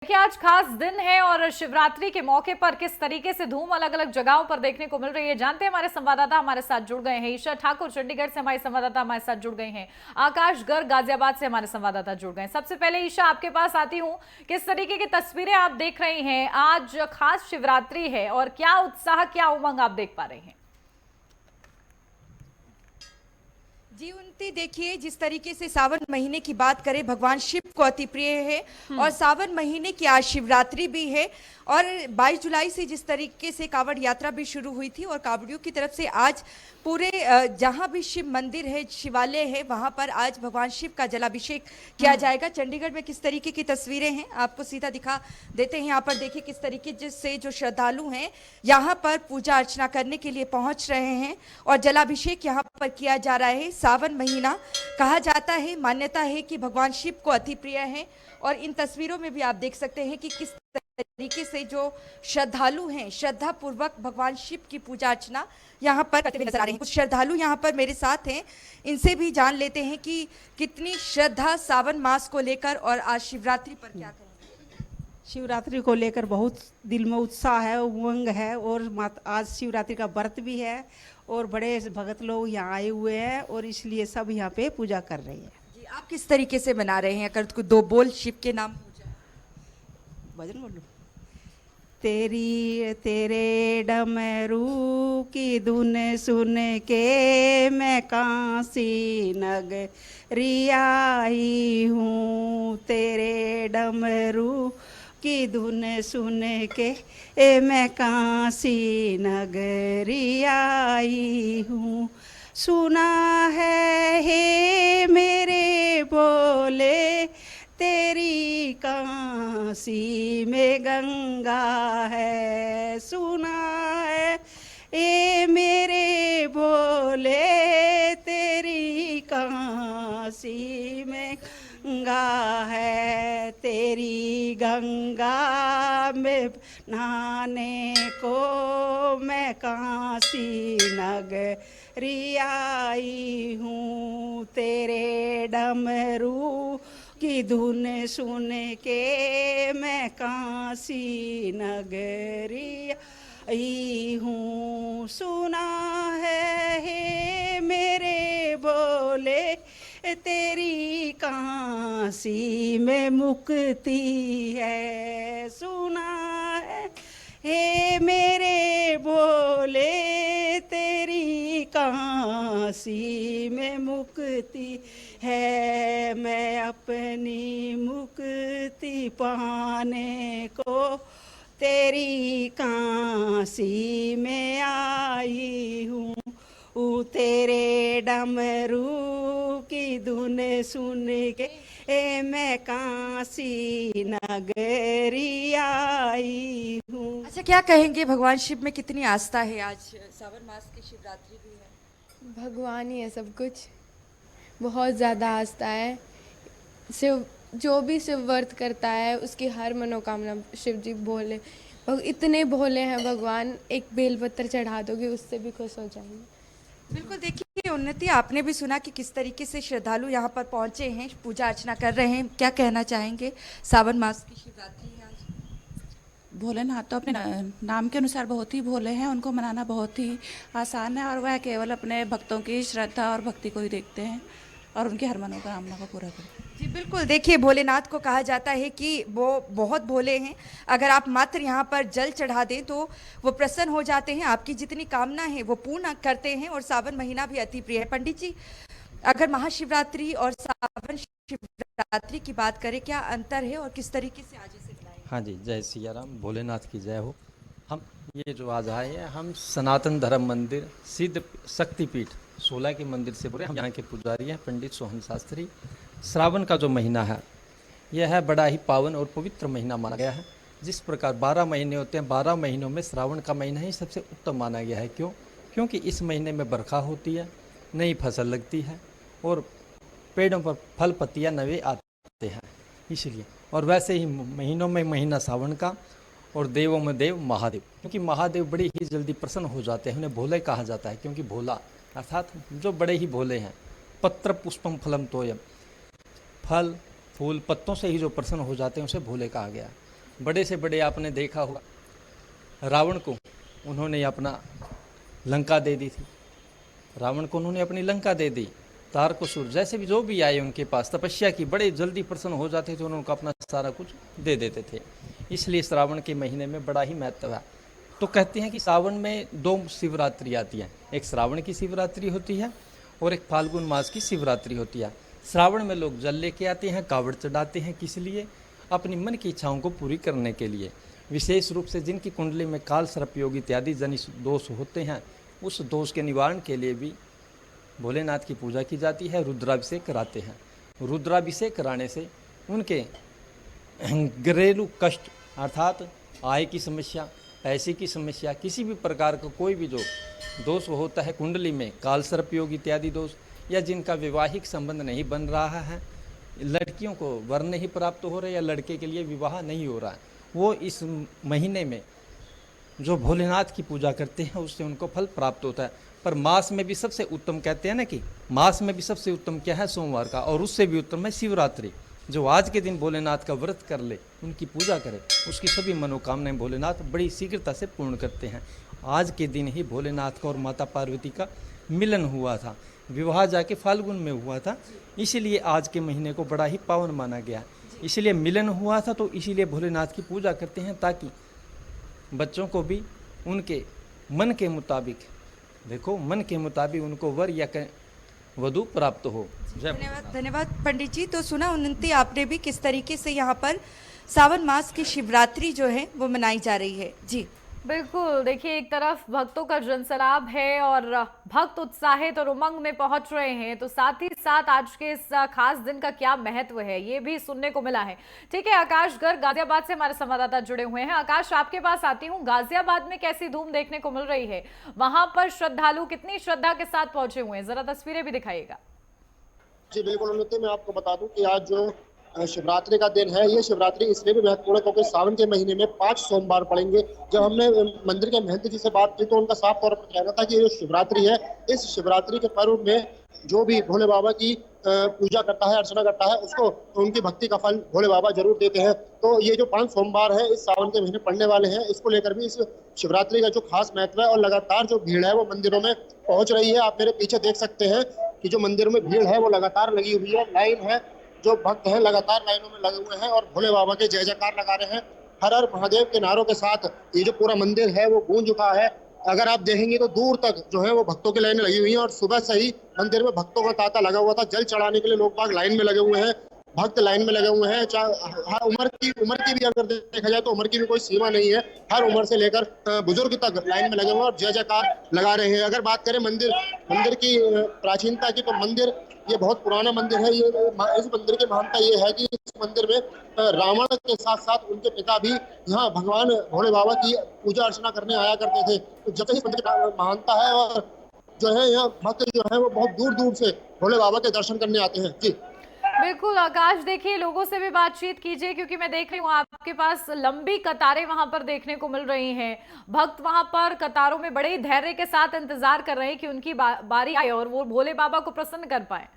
देखिए, आज खास दिन है और शिवरात्रि के मौके पर किस तरीके से धूम अलग अलग जगहों पर देखने को मिल रही है, जानते हैं। हमारे संवाददाता हमारे साथ जुड़ गए हैं। ईशा ठाकुर चंडीगढ़ से हमारे संवाददाता हमारे साथ जुड़ गए हैं। आकाश गर्ग गाजियाबाद से हमारे संवाददाता जुड़ गए हैं। सबसे पहले ईशा, आपके पास आती हूँ, किस तरीके की तस्वीरें आप देख रही हैं? आज खास शिवरात्रि है और क्या उत्साह, क्या उमंग आप देख पा रहे हैं? जी उनती, देखिए जिस तरीके से सावन महीने की बात करें, भगवान शिव को अति प्रिय है और सावन महीने की आज शिवरात्रि भी है। और 22 जुलाई से जिस तरीके से कांवड़ यात्रा भी शुरू हुई थी और कांवड़ियों की तरफ से आज पूरे जहां भी शिव मंदिर है, शिवालय है, वहां पर आज भगवान शिव का जलाभिषेक किया जाएगा। चंडीगढ़ में किस तरीके की तस्वीरें हैं आपको सीधा दिखा देते हैं। यहाँ पर देखिए किस तरीके से जो श्रद्धालु हैं यहाँ पर पूजा अर्चना करने के लिए पहुंच रहे हैं और जलाभिषेक यहाँ पर किया जा रहा है। सावन महीना कहा जाता है, मान्यता है कि भगवान शिव को अति प्रिय है और इन तस्वीरों में भी आप देख सकते हैं कि किस तरीके से जो श्रद्धालु हैं श्रद्धा पूर्वक भगवान शिव की पूजा अर्चना यहाँ पर करते हुए नजर आ रहे हैं। कुछ श्रद्धालु यहाँ पर मेरे साथ हैं, इनसे भी जान लेते हैं कि कितनी श्रद्धा सावन मास को लेकर और आज शिवरात्रि पर क्या कहेंगे। शिवरात्रि को लेकर बहुत दिल में उत्साह है, उमंग है और आज शिवरात्रि का व्रत भी है और बड़े भगत लोग यहाँ आए हुए हैं और इसलिए सब यहाँ पे पूजा कर रहे हैं। जी, आप किस तरीके से मना रहे हैं? अगर कुछ दो बोल शिव के नाम हो जाए। भजन बोलो। तेरी तेरे डमरू की धुन सुन के मैं काशी नगरी आई हूँ। तेरे डमरू की धुन सुन के मैं काशी नगरी आई हूँ। सुना है हे मेरे बोले, तेरी काशी में गंगा है। सुना है ए मेरे बोले, तेरी काशी में गंगा है। तेरी गंगा में नहाने को मैं काशी नगरी आई हूँ। तेरे डमरू की धुन सुन के मैं काशी नगरी आई हूँ। सुना है हे मेरे बोले, तेरी काशी में मुक्ति है। सुना है हे मेरे बोले, तेरी काशी में मुक्ति है। मैं अपनी मुक्ति पाने को तेरी काशी में आई हूँ। तेरे डमरू की धुन सुन के मैं काशी नगरी आई हूँ। अच्छा, क्या कहेंगे, भगवान शिव में कितनी आस्था है? आज सावन मास की शिवरात्रि भी है। भगवान ही है सब कुछ, बहुत ज़्यादा आस्था है। शिव जो भी शिव व्रत करता है उसकी हर मनोकामना शिव जी भोले, इतने भोले हैं भगवान, एक बेलपत्र चढ़ा दोगे उससे भी खुश हो जाएंगे। बिल्कुल, देखिए उन्नति, आपने भी सुना कि किस तरीके से श्रद्धालु यहाँ पर पहुंचे हैं, पूजा अर्चना कर रहे हैं। क्या कहना चाहेंगे? सावन मास की शिवरात्रि है आज। भोलेनाथ तो अपने नाम के अनुसार बहुत ही भोले हैं, उनको मनाना बहुत ही आसान है और वह केवल अपने भक्तों की श्रद्धा और भक्ति को ही देखते हैं और उनकी हर मनोकामना को पूरा करते हैं। जी बिल्कुल, देखिए भोलेनाथ को कहा जाता है कि वो बहुत भोले हैं। अगर आप मात्र यहाँ पर जल चढ़ा दें तो वो प्रसन्न हो जाते हैं, आपकी जितनी कामना है वो पूर्ण करते हैं और सावन महीना भी अति प्रिय है। पंडित जी, अगर महाशिवरात्रि और सावन शिवरात्रि की बात करें, क्या अंतर है और किस तरीके से आज इसे मनाएंगे? हाँ जी, जय सिया राम, भोलेनाथ की जय हो। हम ये जो आज आए हैं, हम सनातन धर्म मंदिर सिद्ध शक्तिपीठ 16 के मंदिर से बोले। हम यहाँ के पुजारी हैं पंडित सोहन शास्त्री। श्रावण का जो महीना है यह है बड़ा ही पावन और पवित्र महीना माना गया है। जिस प्रकार 12 महीने होते हैं, 12 महीनों में श्रावण का महीना ही सबसे उत्तम माना गया है। क्योंकि इस महीने में बरखा होती है, नई फसल लगती है और पेड़ों पर फल पत्तियाँ नए आते हैं, इसलिए। और वैसे ही महीनों में महीना सावन का और देवों में देव महादेव, क्योंकि महादेव बड़े ही जल्दी प्रसन्न हो जाते हैं। उन्हें भोले कहा जाता है क्योंकि भोला अर्थात जो बड़े ही भोले हैं। पत्र पुष्पम फलम तोयम, फल फूल पत्तों से ही जो प्रसन्न हो जाते हैं उसे भोले कहा गया। बड़े से बड़े आपने देखा होगा, रावण को उन्होंने अपना लंका दे दी थी, रावण को उन्होंने अपनी लंका दे दी। तारकासुर जैसे भी जो भी आए उनके पास तपस्या की, बड़े जल्दी प्रसन्न हो जाते थे, उनको अपना सारा कुछ दे देते थे। इसलिए श्रावण के महीने में बड़ा ही महत्व है। तो कहते हैं कि सावन में 2 शिवरात्रि आती है, एक श्रावण की शिवरात्रि होती है और एक फाल्गुन मास की शिवरात्रि होती है। श्रावण में लोग जल लेके आते हैं, कावड़ चढ़ाते हैं, किस लिए? अपनी मन की इच्छाओं को पूरी करने के लिए। विशेष रूप से जिनकी कुंडली में काल सर्प योग इत्यादि जनित दोष होते हैं, उस दोष के निवारण के लिए भी भोलेनाथ की पूजा की जाती है, रुद्राभिषेक कराते हैं। रुद्राभिषेक कराने से उनके घरेलू कष्ट अर्थात आय की समस्या, पैसे की समस्या, किसी भी प्रकार का कोई भी जो दोष होता है कुंडली में, काल सर्प योग इत्यादि दोष, या जिनका वैवाहिक संबंध नहीं बन रहा है, लड़कियों को वर नहीं प्राप्त हो रहा या लड़के के लिए विवाह नहीं हो रहा है, वो इस महीने में जो भोलेनाथ की पूजा करते हैं उससे उनको फल प्राप्त होता है। पर मास में भी सबसे उत्तम कहते हैं ना कि मास में भी सबसे उत्तम क्या है? सोमवार का, और उससे भी उत्तम है शिवरात्रि। जो आज के दिन भोलेनाथ का व्रत कर ले, उनकी पूजा करे, उसकी सभी मनोकामनाएं भोलेनाथ बड़ी शीघ्रता से पूर्ण करते हैं। आज के दिन ही भोलेनाथ का और माता पार्वती का मिलन हुआ था, विवाह जाके फाल्गुन में हुआ था, इसीलिए आज के महीने को बड़ा ही पावन माना गया। इसलिए मिलन हुआ था, तो इसीलिए भोलेनाथ की पूजा करते हैं, ताकि बच्चों को भी उनके मन के मुताबिक, देखो मन के मुताबिक उनको वर या वधु प्राप्त हो। धन्यवाद, धन्यवाद पंडित जी। तो सुना उन्नति आपने भी किस तरीके से यहाँ पर सावन मास की शिवरात्रि जो है वो मनाई जा रही है। जी बिल्कुल, देखिए एक तरफ भक्तों का जनसैलाब है और भक्त उत्साहित और उमंग में पहुंच रहे हैं, तो साथ ही साथ आज के इस खास दिन का क्या महत्व है ये भी सुनने को मिला है। ठीक है, आकाश गर्ग गाजियाबाद से हमारे संवाददाता जुड़े हुए हैं। आकाश, आपके पास आती हूँ, गाजियाबाद में कैसी धूम देखने को मिल रही है? वहां पर श्रद्धालु कितनी श्रद्धा के साथ पहुंचे हुए हैं, जरा तस्वीरें भी दिखाइएगा। जी बिल्कुल उन्नति, मैं आपको बता दूं कि आज जो शिवरात्रि का दिन है, ये शिवरात्रि इसलिए भी महत्वपूर्ण है क्योंकि सावन के महीने में 5 सोमवार पड़ेंगे। जब हमने मंदिर के महंत जी से बात की तो उनका साफ तौर पर कहना था कि ये जो शिवरात्रि है, इस शिवरात्रि के पर्व में जो भी भोले बाबा की पूजा करता है, अर्चना करता है, उसको उनकी भक्ति का फल भोले बाबा जरूर देते हैं। तो ये जो 5 सोमवार है इस सावन के महीने पड़ने वाले हैं, इसको लेकर भी इस शिवरात्रि का जो खास महत्व है, और लगातार जो भीड़ है वो मंदिरों में पहुंच रही है। आप मेरे पीछे देख सकते हैं कि जो मंदिरों में भीड़ है वो लगातार लगी हुई है, लाइन है, जो भक्त हैं लगातार लाइनों में लगे हुए हैं और भोले बाबा के जय जयकार लगा रहे हैं। हर हर महादेव के नारों के साथ ये जो पूरा मंदिर है वो गूंज उठा है। अगर आप देखेंगे तो दूर तक जो है वो भक्तों की लाइनें लगी हुई हैं, और सुबह से ही मंदिर में भक्तों का तांता लगा हुआ था। जल चढ़ाने के लिए लोग बाग लाइन में लगे हुए हैं, भक्त लाइन में लगे हुए हैं। हर उम्र की भी अगर देखा जाए तो उम्र की भी कोई सीमा नहीं है, हर उम्र से लेकर बुजुर्ग तक लाइन में लगे हुए हैं और जय जयकार लगा रहे हैं। अगर बात करें मंदिर की प्राचीनता की, तो मंदिर ये बहुत पुराना मंदिर है। ये इस मंदिर की महानता ये है कि इस मंदिर में रावण के साथ साथ उनके पिता भी यहाँ भगवान भोले बाबा की पूजा अर्चना करने आया करते थे। तो जब से इस मंदिर की महानता है, और जो है यहाँ भक्त जो है वो बहुत दूर दूर से भोले बाबा के दर्शन करने आते हैं। जी बिल्कुल आकाश, देखिए लोगों से भी बातचीत कीजिए, क्योंकि मैं देख रही हूँ आपके पास लंबी कतारें वहां पर देखने को मिल रही हैं। भक्त वहां पर कतारों में बड़े ही धैर्य के साथ इंतजार कर रहे हैं कि उनकी बारी आए और वो भोले बाबा को प्रसन्न कर पाए।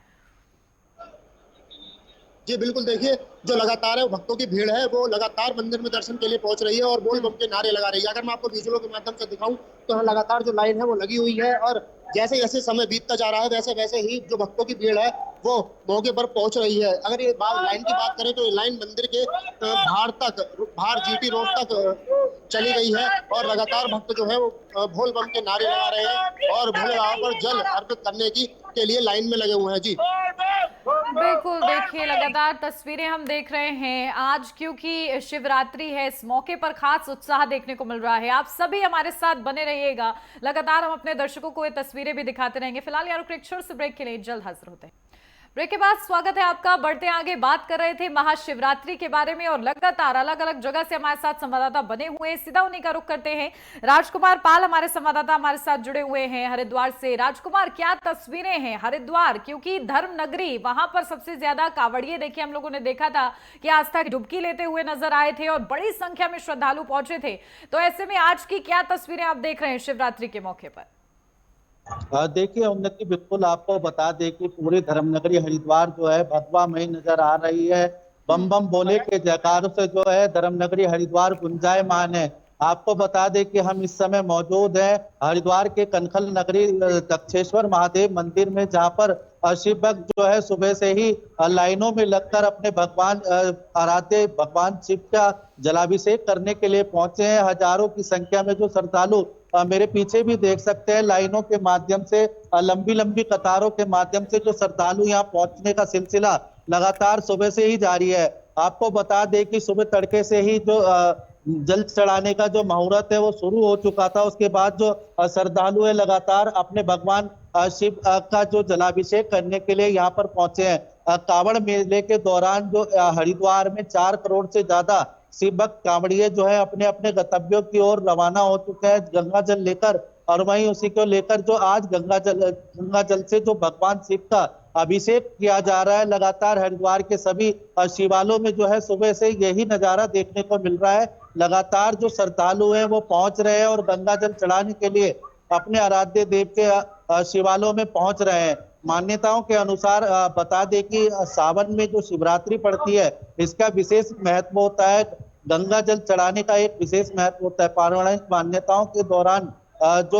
जी बिल्कुल, देखिए जो लगातार है भक्तों की भीड़ है वो लगातार मंदिर में दर्शन के लिए पहुंच रही है और बोल बम के नारे लगा रही है। अगर मैं आपको विजुअलों के माध्यम से दिखाऊं तो यहाँ लगातार जो लाइन है वो लगी हुई है, और जैसे जैसे समय बीतता जा रहा है वैसे वैसे ही जो भक्तों की भीड़ है वो मौके पर पहुंच रही है। अगर ये लाइन की बात करें तो ये लाइन मंदिर के बाहर जीटी रोड तक चली गई है, और लगातार भक्त जो है वो भोल बम के नारे लगा रहे हैं और भोले बाबा पर जल अर्पित करने के लिए लाइन में लगे हुए हैं। जी बिल्कुल, देखिए लगातार तस्वीरें हम देख रहे हैं। आज क्योंकि शिवरात्रि है, इस मौके पर खास उत्साह देखने को मिल रहा है। आप सभी हमारे साथ बने रहिएगा, लगातार हम अपने दर्शकों को ये तस्वीरें भी दिखाते रहेंगे। फिलहाल यार एक छोटे से ब्रेक के लिए जल्द हाजिर होते हैं। ब्रेक के बाद स्वागत है आपका। बढ़ते आगे, बात कर रहे थे महाशिवरात्रि के बारे में और लगातार अलग अलग जगह से हमारे साथ संवाददाता बने हुए हैं। सीधा उन्हीं का रुख करते हैं। राजकुमार पाल हमारे संवाददाता हमारे साथ जुड़े हुए हैं हरिद्वार से। राजकुमार, क्या तस्वीरें हैं हरिद्वार, क्योंकि धर्म नगरी, वहां पर सबसे ज्यादा कांवड़िए देखिए हम लोगों ने देखा था कि आस्था की डुबकी लेते हुए नजर आए थे और बड़ी संख्या में श्रद्धालु पहुंचे थे। तो ऐसे में आज की क्या तस्वीरें आप देख रहे हैं शिवरात्रि के मौके पर? देखिए उन्नति, बिल्कुल आपको बता दें कि पूरी धर्मनगरी हरिद्वार जो है भगवा मई नजर आ रही है। बम बम बोले के जयकारों से जो है धर्मनगरी हरिद्वार गुंजायमान है। आपको बता दें कि हम इस समय मौजूद हैं हरिद्वार के कनखल नगरी दक्षेश्वर महादेव मंदिर में, जहां पर शिव भक्त जो है सुबह से ही लाइनों में लगकर अपने भगवान आराध्य भगवान शिव का जलाभिषेक करने के लिए पहुंचे हैं। हजारों की संख्या में जो श्रद्धालु मेरे पीछे भी देख सकते हैं, लाइनों के माध्यम से लंबी लंबी कतारों के माध्यम से जो श्रद्धालु यहाँ पहुंचने का सिलसिला लगातार सुबह से ही जारी है। आपको बता दें कि सुबह तड़के से ही जो जल चढ़ाने का जो मुहूर्त है वो शुरू हो चुका था। उसके बाद जो श्रद्धालु है लगातार अपने भगवान शिव का जो जलाभिषेक करने के लिए यहाँ पर पहुंचे हैं। कांवड़ मेले के दौरान जो हरिद्वार में 4 करोड़ से ज्यादा शिव भक्त कांवड़िए जो है अपने अपने गंतव्यों की ओर रवाना हो चुके हैं गंगा जल लेकर। और वहीं उसी को लेकर जो आज गंगा जल से जो भगवान शिव का अभिषेक किया जा रहा है, लगातार हरिद्वार के सभी शिवालयों में जो है सुबह से यही नजारा देखने को मिल रहा है। लगातार जो श्रद्धालु हैं वो पहुंच रहे हैं और गंगा जल चढ़ाने के लिए अपने आराध्य देव के शिवालयों में पहुंच रहे हैं। मान्यताओं के अनुसार बता दें कि सावन में जो शिवरात्रि पड़ती है इसका विशेष महत्व होता है, गंगा जल चढ़ाने का एक विशेष महत्व होता है। पौराणिक मान्यताओं के दौरान जो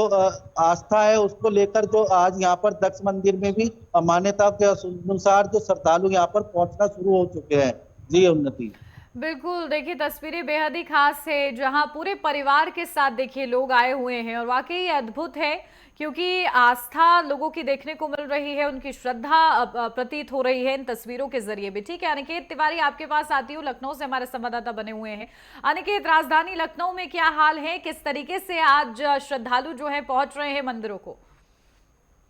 आस्था है उसको लेकर जो आज यहाँ पर दक्ष मंदिर में भी मान्यताओं के अनुसार जो श्रद्धालु यहाँ पर पहुंचना शुरू हो चुके हैं। जी उन्नति। बिल्कुल, देखिए तस्वीरें बेहद ही खास है जहां पूरे परिवार के साथ देखिए लोग आए हुए हैं और वाकई ये अद्भुत है क्योंकि आस्था लोगों की देखने को मिल रही है, उनकी श्रद्धा प्रतीत हो रही है इन तस्वीरों के जरिए भी। ठीक है अनिकेत तिवारी, आपके पास आती हूँ, लखनऊ से हमारे संवाददाता बने हुए हैं। अनिकेत, राजधानी लखनऊ में क्या हाल है, किस तरीके से आज श्रद्धालु जो है पहुंच रहे हैं मंदिरों को?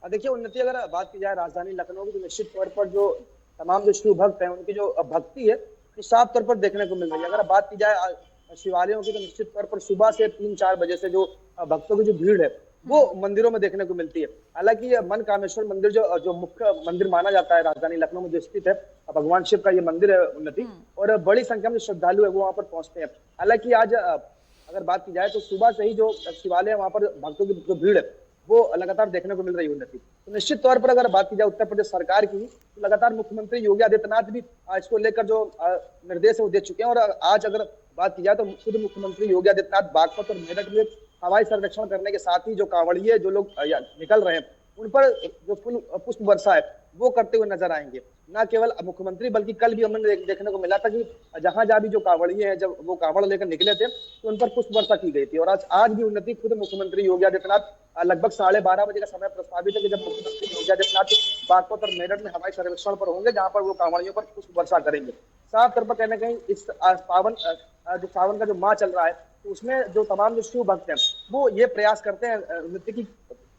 देखिए उन्नति, अगर बात की जाए राजधानी लखनऊ की तो निश्चित तौर पर जो तमाम जो शिव भक्त हैं उनकी जो भक्ति है तो साफ तौर पर देखने को मिल रही है। अगर बात की जाए शिवालयों की तो निश्चित तौर पर सुबह से 3-4 बजे से जो भक्तों की जो भीड़ है वो मंदिरों में देखने को मिलती है। हालांकि मनकामेश्वर मंदिर जो मुख्य मंदिर माना जाता है राजधानी लखनऊ में जो स्थित है भगवान शिव का ये मंदिर है उन्नति, और बड़ी संख्या में श्रद्धालु है वो वहाँ पर पहुंचते हैं। हालांकि आज अगर बात की जाए तो सुबह से ही जो शिवालय है वहाँ पर भक्तों की जो भीड़ है वो लगातार देखने को मिल रही है उन्नति। तो निश्चित तौर पर अगर बात की जाए उत्तर प्रदेश सरकार की तो लगातार मुख्यमंत्री योगी आदित्यनाथ भी इसको लेकर जो निर्देश है वो दे चुके हैं। और आज अगर बात की जाए तो खुद मुख्यमंत्री योगी आदित्यनाथ बागपत और मेरठ में हवाई सर्वेक्षण करने के साथ ही जो कांवड़िए जो लोग निकल रहे हैं उन पर जो पुष्प वर्षा है वो करते हुए नजर आएंगे। न केवल मुख्यमंत्री बल्कि कल भी हमने देखने को मिला था कि जहां जहां भी जो कांवड़िए हैं जब वो कांवड़ लेकर निकले थे तो उन पर पुष्प वर्षा की गई थी। और आज भी उन्नति खुद मुख्यमंत्री योगी आदित्यनाथ लगभग 12:30 बजे का समय प्रस्तावित है कि जब मुख्यमंत्री योगी आदित्यनाथ बागपत और मेरठ में हवाई सर्वेक्षण पर होंगे जहां पर वो कांवड़ियों पर पुष्प वर्षा करेंगे। साफ तौर पर कहना कहीं इस सावन का जो माह चल रहा है तो उसमें जो तमाम जो शिव भक्त हैं वो ये प्रयास करते हैं नृत्य की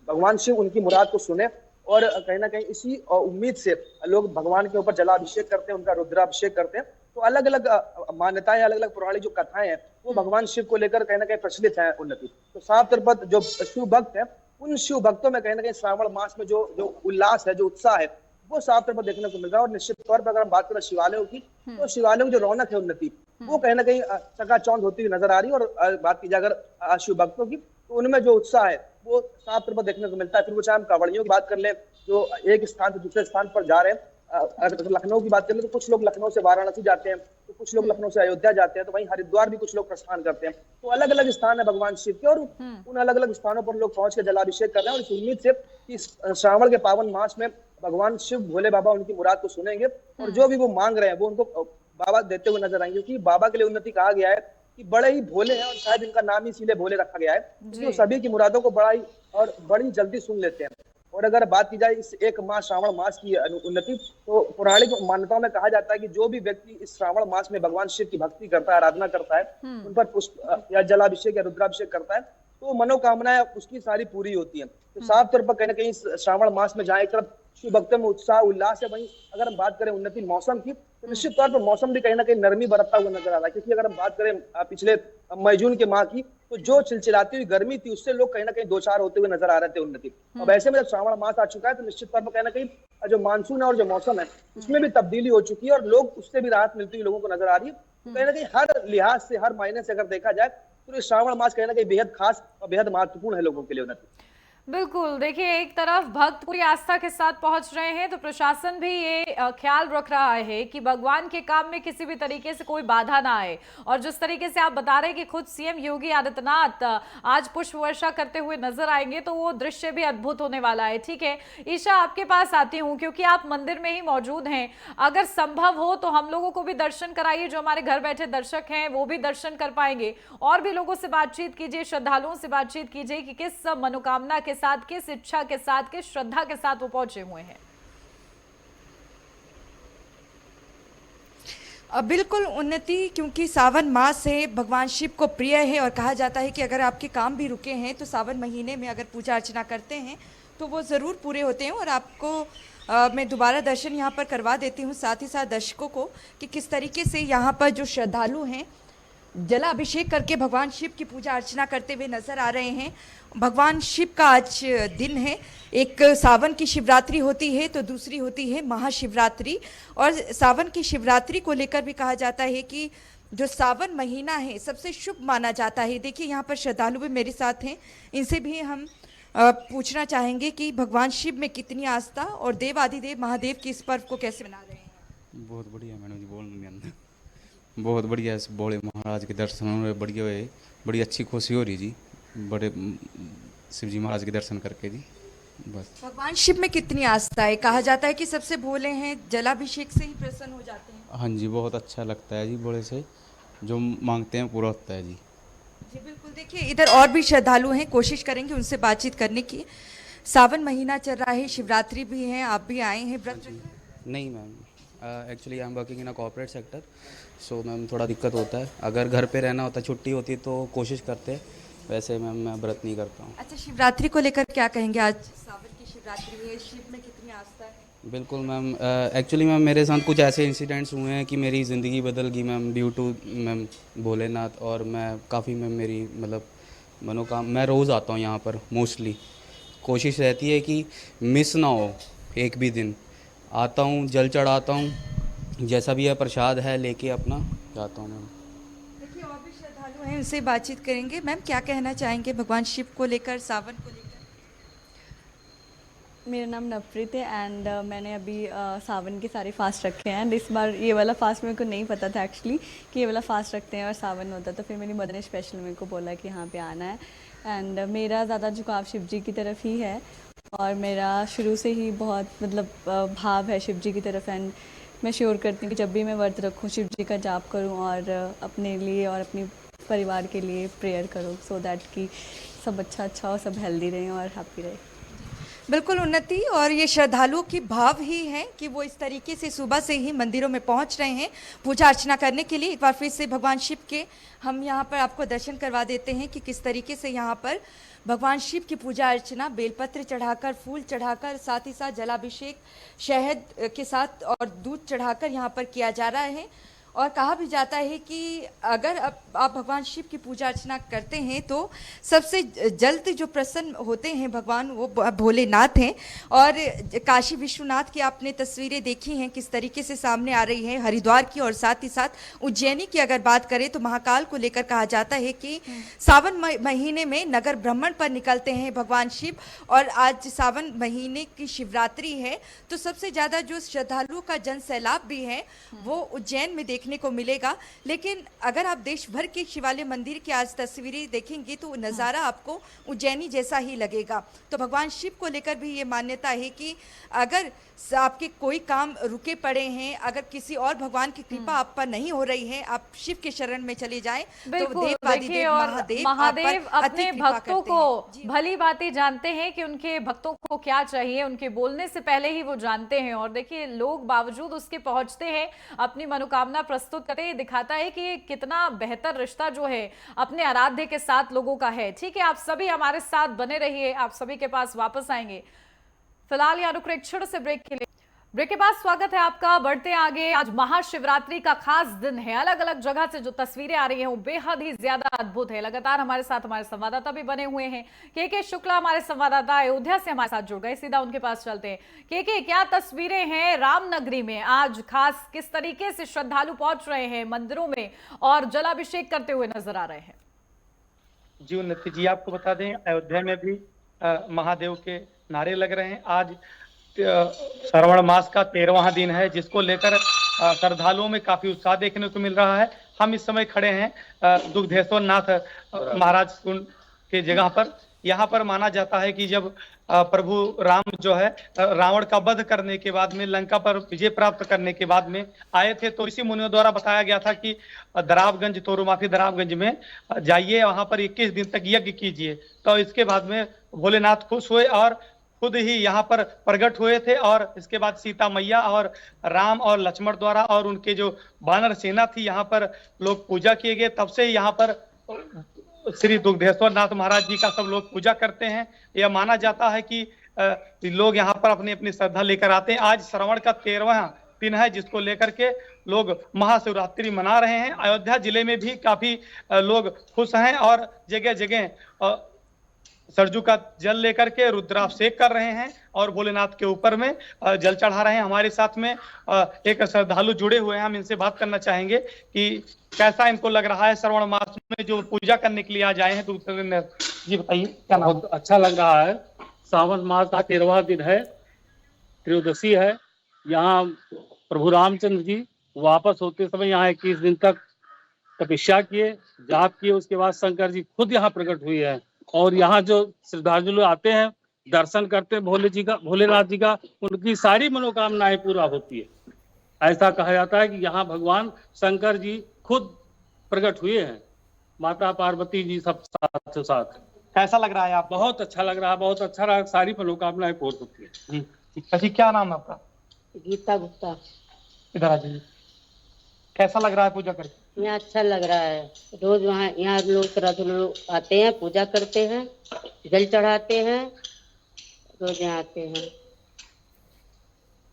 भगवान शिव उनकी मुराद को सुने, और कहीं ना कहीं इसी उम्मीद से लोग भगवान के ऊपर जलाभिषेक करते हैं, उनका रुद्राभिषेक करते हैं। तो अलग अलग मान्यताएं, अलग अलग पौराणिक जो कथाएं हैं वो भगवान शिव को लेकर कहीं ना कहीं प्रचलित है उन्नति। तो साफ तौर पर जो शिव भक्त है उन शिव भक्तों में कहीं ना कहीं श्रावण मास में जो उल्लास है, जो उत्साह है वो साफ तौर पर देखने को मिल रहा है। और निश्चित तौर पर अगर हम बात करें शिवालयों की तो शिवालयों की जो रौनक है उन्नति वो कहीं ना कहीं चकाचौंध होती हुई नजर आ रही है। और बात की जाए अगर शिव भक्तों की तो उनमें जो उत्साह है वो साफ तौर पर देखने को मिलता है। फिर वो चाहे हम कांवड़ियों की बात कर लें जो एक स्थान से दूसरे स्थान पर जा रहे हैं, अगर लखनऊ की बात कर लें तो कुछ लोग लखनऊ से वाराणसी जाते हैं, तो कुछ लोग लखनऊ से अयोध्या जाते हैं, तो वहीं हरिद्वार भी कुछ लोग प्रस्थान करते हैं। तो अलग अलग स्थान है भगवान शिव के और उन अलग अलग स्थानों पर लोग पहुंच के जलाभिषेक कर रहे हैं। और इस उम्मीद से कि श्रावण के पावन मास में भगवान शिव भोले बाबा उनकी मुराद को सुनेंगे और जो भी वो मांग रहे हैं वो उनको बाबा देते हुए नजर आएंगे। क्योंकि बाबा के लिए उन्नति कहा गया है कि बड़े ही भोले हैं और शायद इनका नाम ही इसीलिए भोले रखा गया है क्योंकि वो सभी की मुरादों को बड़ी जल्दी सुन लेते हैं। और अगर बात की जाए इस एक माह श्रावण मास की उन्नति तो पौराणिक मान्यताओं में कहा जाता है कि जो भी व्यक्ति इस श्रावण मास में भगवान शिव की भक्ति करता है, आराधना करता है, उन पर पुष्प या जलाभिषेक या रुद्राभिषेक करता है तो मनोकामनाएं उसकी सारी पूरी होती है। तो साफ तौर पर कहीं ना कहीं श्रावण मास में जहाँ एक तरफ शिव भक्तों में उत्साह उल्लास है, वहीं अगर हम बात करें उन्नति मौसम की तो निश्चित तौर पर मौसम भी कहीं ना कहीं नरमी बरतता हुआ नजर आ रहा है। क्योंकि अगर हम बात करें पिछले मई जून के माह की तो जो चिलचिलाती हुई गर्मी थी उससे लोग कहीं ना कहीं दो चार होते हुए नजर आ रहे थे उन्नति। अब ऐसे में जब श्रावण मास आ चुका है तो निश्चित तौर पर कहीं ना कहीं जो मानसून है और जो मौसम है उसमें भी तब्दीली हो चुकी है और लोग उससे भी राहत मिलती हुई लोगों को नजर आ रही है। तो कहीं ना कहीं हर लिहाज से, हर मायने से अगर देखा जाए तो श्रावण मास कहीं ना कहीं बेहद खास और बेहद महत्वपूर्ण है लोगों के लिए उन्नति। बिल्कुल, देखिए एक तरफ भक्त पूरी आस्था के साथ पहुंच रहे हैं तो प्रशासन भी ये ख्याल रख रहा है कि भगवान के काम में किसी भी तरीके से कोई बाधा ना आए। और जिस तरीके से आप बता रहे हैं कि खुद सीएम योगी आदित्यनाथ आज पुष्प वर्षा करते हुए नजर आएंगे तो वो दृश्य भी अद्भुत होने वाला है। ठीक है ईशा, आपके पास आती हूँ क्योंकि आप मंदिर में ही मौजूद हैं। अगर संभव हो तो हम लोगों को भी दर्शन कराइए, जो हमारे घर बैठे दर्शक हैं वो भी दर्शन कर पाएंगे। और भी लोगों से बातचीत कीजिए, श्रद्धालुओं से बातचीत कीजिए कि किस मनोकामना के साथ, किस इच्छा के साथ, किस श्रद्धा के साथ वो पहुंचे हुए हैं। बिल्कुल उन्नति, क्योंकि सावन मास है, भगवान शिव को प्रिय है और कहा जाता है कि अगर आपके काम भी रुके हैं तो सावन महीने में अगर पूजा अर्चना करते हैं तो वो ज़रूर पूरे होते हैं। और आपको मैं दोबारा दर्शन यहाँ पर करवा देती हूँ, साथ ही साथ दर्शकों को, कि किस तरीके से यहाँ पर जो श्रद्धालु हैं जलाभिषेक करके भगवान शिव की पूजा अर्चना करते हुए नजर आ रहे हैं। भगवान शिव का आज दिन है, एक सावन की शिवरात्रि होती है तो दूसरी होती है महाशिवरात्रि। और सावन की शिवरात्रि को लेकर भी कहा जाता है कि जो सावन महीना है सबसे शुभ माना जाता है। देखिए यहाँ पर श्रद्धालु भी मेरे साथ हैं, इनसे भी हम पूछना चाहेंगे कि भगवान शिव में कितनी आस्था और देवाधिदेव महादेव की इस पर्व को कैसे मना रहे हैं। बहुत बढ़िया मैडम जी, बोल नहीं अंदर बहुत बढ़िया भोले महाराज के दर्शन हो रहे, बढ़िया है, बड़ी अच्छी खुशी हो रही जी, बड़े शिव जी महाराज के दर्शन करके जी। बस भगवान शिव में कितनी आस्था है, कहा जाता है कि सबसे भोले हैं, जलाभिषेक से ही प्रसन्न हो जाते हैं। हाँ जी, बहुत अच्छा लगता है जी, भोले से जो मांगते हैं पूरा होता है जी। जी बिल्कुल, देखिए इधर और भी श्रद्धालु हैं, कोशिश करेंगे उनसे बातचीत करने की। सावन महीना चल रहा है, शिवरात्रि भी है, आप भी आए हैं व्रत रखने? नहीं ma'am, actually I am working in a corporate sector, so ma'am थोड़ा दिक्कत होता है। अगर घर पे रहना होता, छुट्टी होती तो कोशिश करते, वैसे मैम मैं व्रत नहीं करता हूँ। अच्छा, शिवरात्रि को लेकर क्या कहेंगे? आज सावन की शिवरात्रि है, शिव में कितनी आस्था है? बिल्कुल मैम, एक्चुअली मैम मेरे साथ कुछ ऐसे इंसिडेंट्स हुए हैं कि मेरी ज़िंदगी बदल गई ma'am, due to ma'am Bholenath. और मैं काफ़ी मैम मेरी मतलब मैं रोज़ आता हूँ यहाँ पर, मोस्टली कोशिश रहती है कि मिस ना हो एक भी दिन। आता हूँ, जल चढ़ाता हूँ, जैसा भी है प्रसाद है लेके अपना जाता हूँ मैम। देखिए और भी श्रद्धालु हैं, उनसे बातचीत करेंगे। मैम क्या कहना चाहेंगे भगवान शिव को लेकर, सावन को लेकर? मेरा नाम नवप्रीत है एंड मैंने अभी सावन के सारे फास्ट रखे हैं। एंड इस बार ये वाला फास्ट मेरे को नहीं पता था एक्चुअली कि ये वाला फास्ट रखते हैं और सावन होता, तो फिर मेरी मदर ने स्पेशल मेरे को बोला कि यहाँ पे आना है। एंड मेरा ज़्यादा झुकाव शिव जी की तरफ ही है और मेरा शुरू से ही बहुत मतलब भाव है शिव जी की तरफ। एंड मैं श्योर करती हूँ कि जब भी मैं व्रत रखूँ, शिव जी का जाप करूँ और अपने लिए और अपने परिवार के लिए प्रेयर करूँ, सो दैट कि सब अच्छा हो, सब हेल्दी रहें और हैप्पी रहें। बिल्कुल उन्नति, और ये श्रद्धालुओं की भाव ही है कि वो इस तरीके से सुबह से ही मंदिरों में पहुंच रहे हैं पूजा अर्चना करने के लिए। एक बार फिर से भगवान शिव के हम यहाँ पर आपको दर्शन करवा देते हैं कि किस तरीके से यहाँ पर भगवान शिव की पूजा अर्चना बेलपत्र चढ़ाकर, फूल चढ़ाकर, साथ ही साथ जलाभिषेक शहद के साथ और दूध चढ़ाकर यहाँ पर किया जा रहा है। और कहा भी जाता है कि अगर आप भगवान शिव की पूजा अर्चना करते हैं तो सबसे जल्द जो प्रसन्न होते हैं भगवान वो भोलेनाथ हैं। और काशी विश्वनाथ की आपने तस्वीरें देखी हैं किस तरीके से सामने आ रही हैं, हरिद्वार की, और साथ ही साथ उज्जैनी की अगर बात करें तो महाकाल को लेकर कहा जाता है कि सावन महीने में नगर भ्रमण पर निकलते हैं भगवान शिव। और आज सावन महीने की शिवरात्रि है तो सबसे ज़्यादा जो श्रद्धालुओं का जन सैलाब भी है वो उज्जैन में देखने को मिलेगा। लेकिन अगर आप देश भर के शिवालय मंदिर की आज तस्वीरें देखेंगे तो नज़ारा आपको उज्जैनी जैसा ही लगेगा। तो भगवान शिव को लेकर भी ये मान्यता है कि अगर आपके कोई काम रुके पड़े हैं, अगर किसी और भगवान की कृपा आप पर नहीं हो रही है, आप शिव के शरण में चले जाएं तो देखिए और महादेव अपने भक्तों को भली भांति जानते हैं कि उनके भक्तों को क्या चाहिए, उनके बोलने से पहले ही वो जानते हैं। और देखिए लोग बावजूद उसके पहुंचते हैं, अपनी मनोकामना प्रस्तुत करते हैं। दिखाता है कि कितना बेहतर रिश्ता जो है अपने आराध्य के साथ लोगों का है। ठीक है, आप सभी हमारे साथ बने रहिए, आप सभी के पास वापस आएंगे। फिलहाल यहाँ रुक रहे एक छोटे से ब्रेक के लिए। ब्रेक के बाद स्वागत है आपका, बढ़ते आगे। आज महाशिवरात्रि का खास दिन है, अलग अलग जगह से जो तस्वीरें आ रही हैं वो बेहद ही ज्यादा अद्भुत है। लगातार हमारे साथ हमारे संवाददाता भी बने हुए हैं। के शुक्ला हमारे संवाददाता अयोध्या से हमारे साथ जुड़ गए, सीधा उनके पास चलते हैं। के क्या तस्वीरें हैं रामनगरी में आज, खास किस तरीके से श्रद्धालु पहुंच रहे हैं मंदिरों में और जलाभिषेक करते हुए नजर आ रहे हैं? जी उन्नति जी, आपको बता दें अयोध्या में भी महादेव के नारे लग रहे हैं। आज श्रावण मास का 13वां दिन है, जिसको लेकर श्रद्धालुओं में काफी उत्साह देखने को मिल रहा है। हम इस समय खड़े हैं दुग्धेश्वर नाथ महाराज कुंड के जगह पर। यहाँ पर माना जाता है कि जब प्रभु राम जो है रावण का वध करने के बाद में, लंका पर विजय प्राप्त करने के बाद में आए थे, तो ऋषि मुनियों द्वारा बताया गया था कि दरावगंज, तोरुमाफी दरावगंज में जाइए, वहां पर 21 दिन तक यज्ञ कीजिए। तो इसके बाद में भोलेनाथ खुश हुए और खुद ही यहाँ पर प्रकट हुए थे, और इसके बाद सीता मैया और राम और लक्ष्मण द्वारा और उनके जो वानर सेना थी, यहाँ पर लोग पूजा किए गए। तब से यहाँ पर श्री दुग्धेश्वर नाथ महाराज जी का सब लोग पूजा करते हैं। यह माना जाता है कि लोग यहाँ पर अपनी अपनी श्रद्धा लेकर आते हैं। आज श्रावण का 13वां दिन है, जिसको लेकर के लोग महाशिवरात्रि मना रहे हैं। अयोध्या जिले में भी काफी लोग खुश हैं और जगह जगह सरजू का जल लेकर के रुद्राभिषेक कर रहे हैं और भोलेनाथ के ऊपर में जल चढ़ा रहे हैं। हमारे साथ में एक श्रद्धालु जुड़े हुए हैं, हम इनसे बात करना चाहेंगे कि कैसा इनको लग रहा है श्रावण मास में जो पूजा करने के लिए आज आए हैं। जी बताइए, क्या नाम? बहुत अच्छा लग रहा है। सावन मास का 13वां दिन है, त्रयोदशी है। यहाँ प्रभु रामचंद्र जी वापस होते समय यहाँ 21 दिन तक तपस्या किए, जाप किए। उसके बाद शंकर जी खुद यहाँ प्रकट हुए हैं और यहाँ जो श्रद्धालु आते हैं, दर्शन करते हैं भोलेनाथ जी का, उनकी सारी मनोकामनाएं पूरा होती है। ऐसा कहा जाता है कि यहाँ भगवान शंकर जी खुद प्रकट हुए हैं, माता पार्वती जी सब साथ साथ। कैसा लग रहा है आप? बहुत अच्छा लग रहा है, बहुत अच्छा रहा। सारी मनोकामनाएं पूर्ण होती है। जी, क्या नाम है आपका? गीता गुप्ता। इधर आ जाइए। कैसा लग रहा है पूजा करके? यहाँ अच्छा लग रहा है। रोज वहाँ यहाँ लोग श्रद्धालु लोग आते हैं, पूजा करते हैं, जल चढ़ाते हैं, रोज यहाँ आते हैं।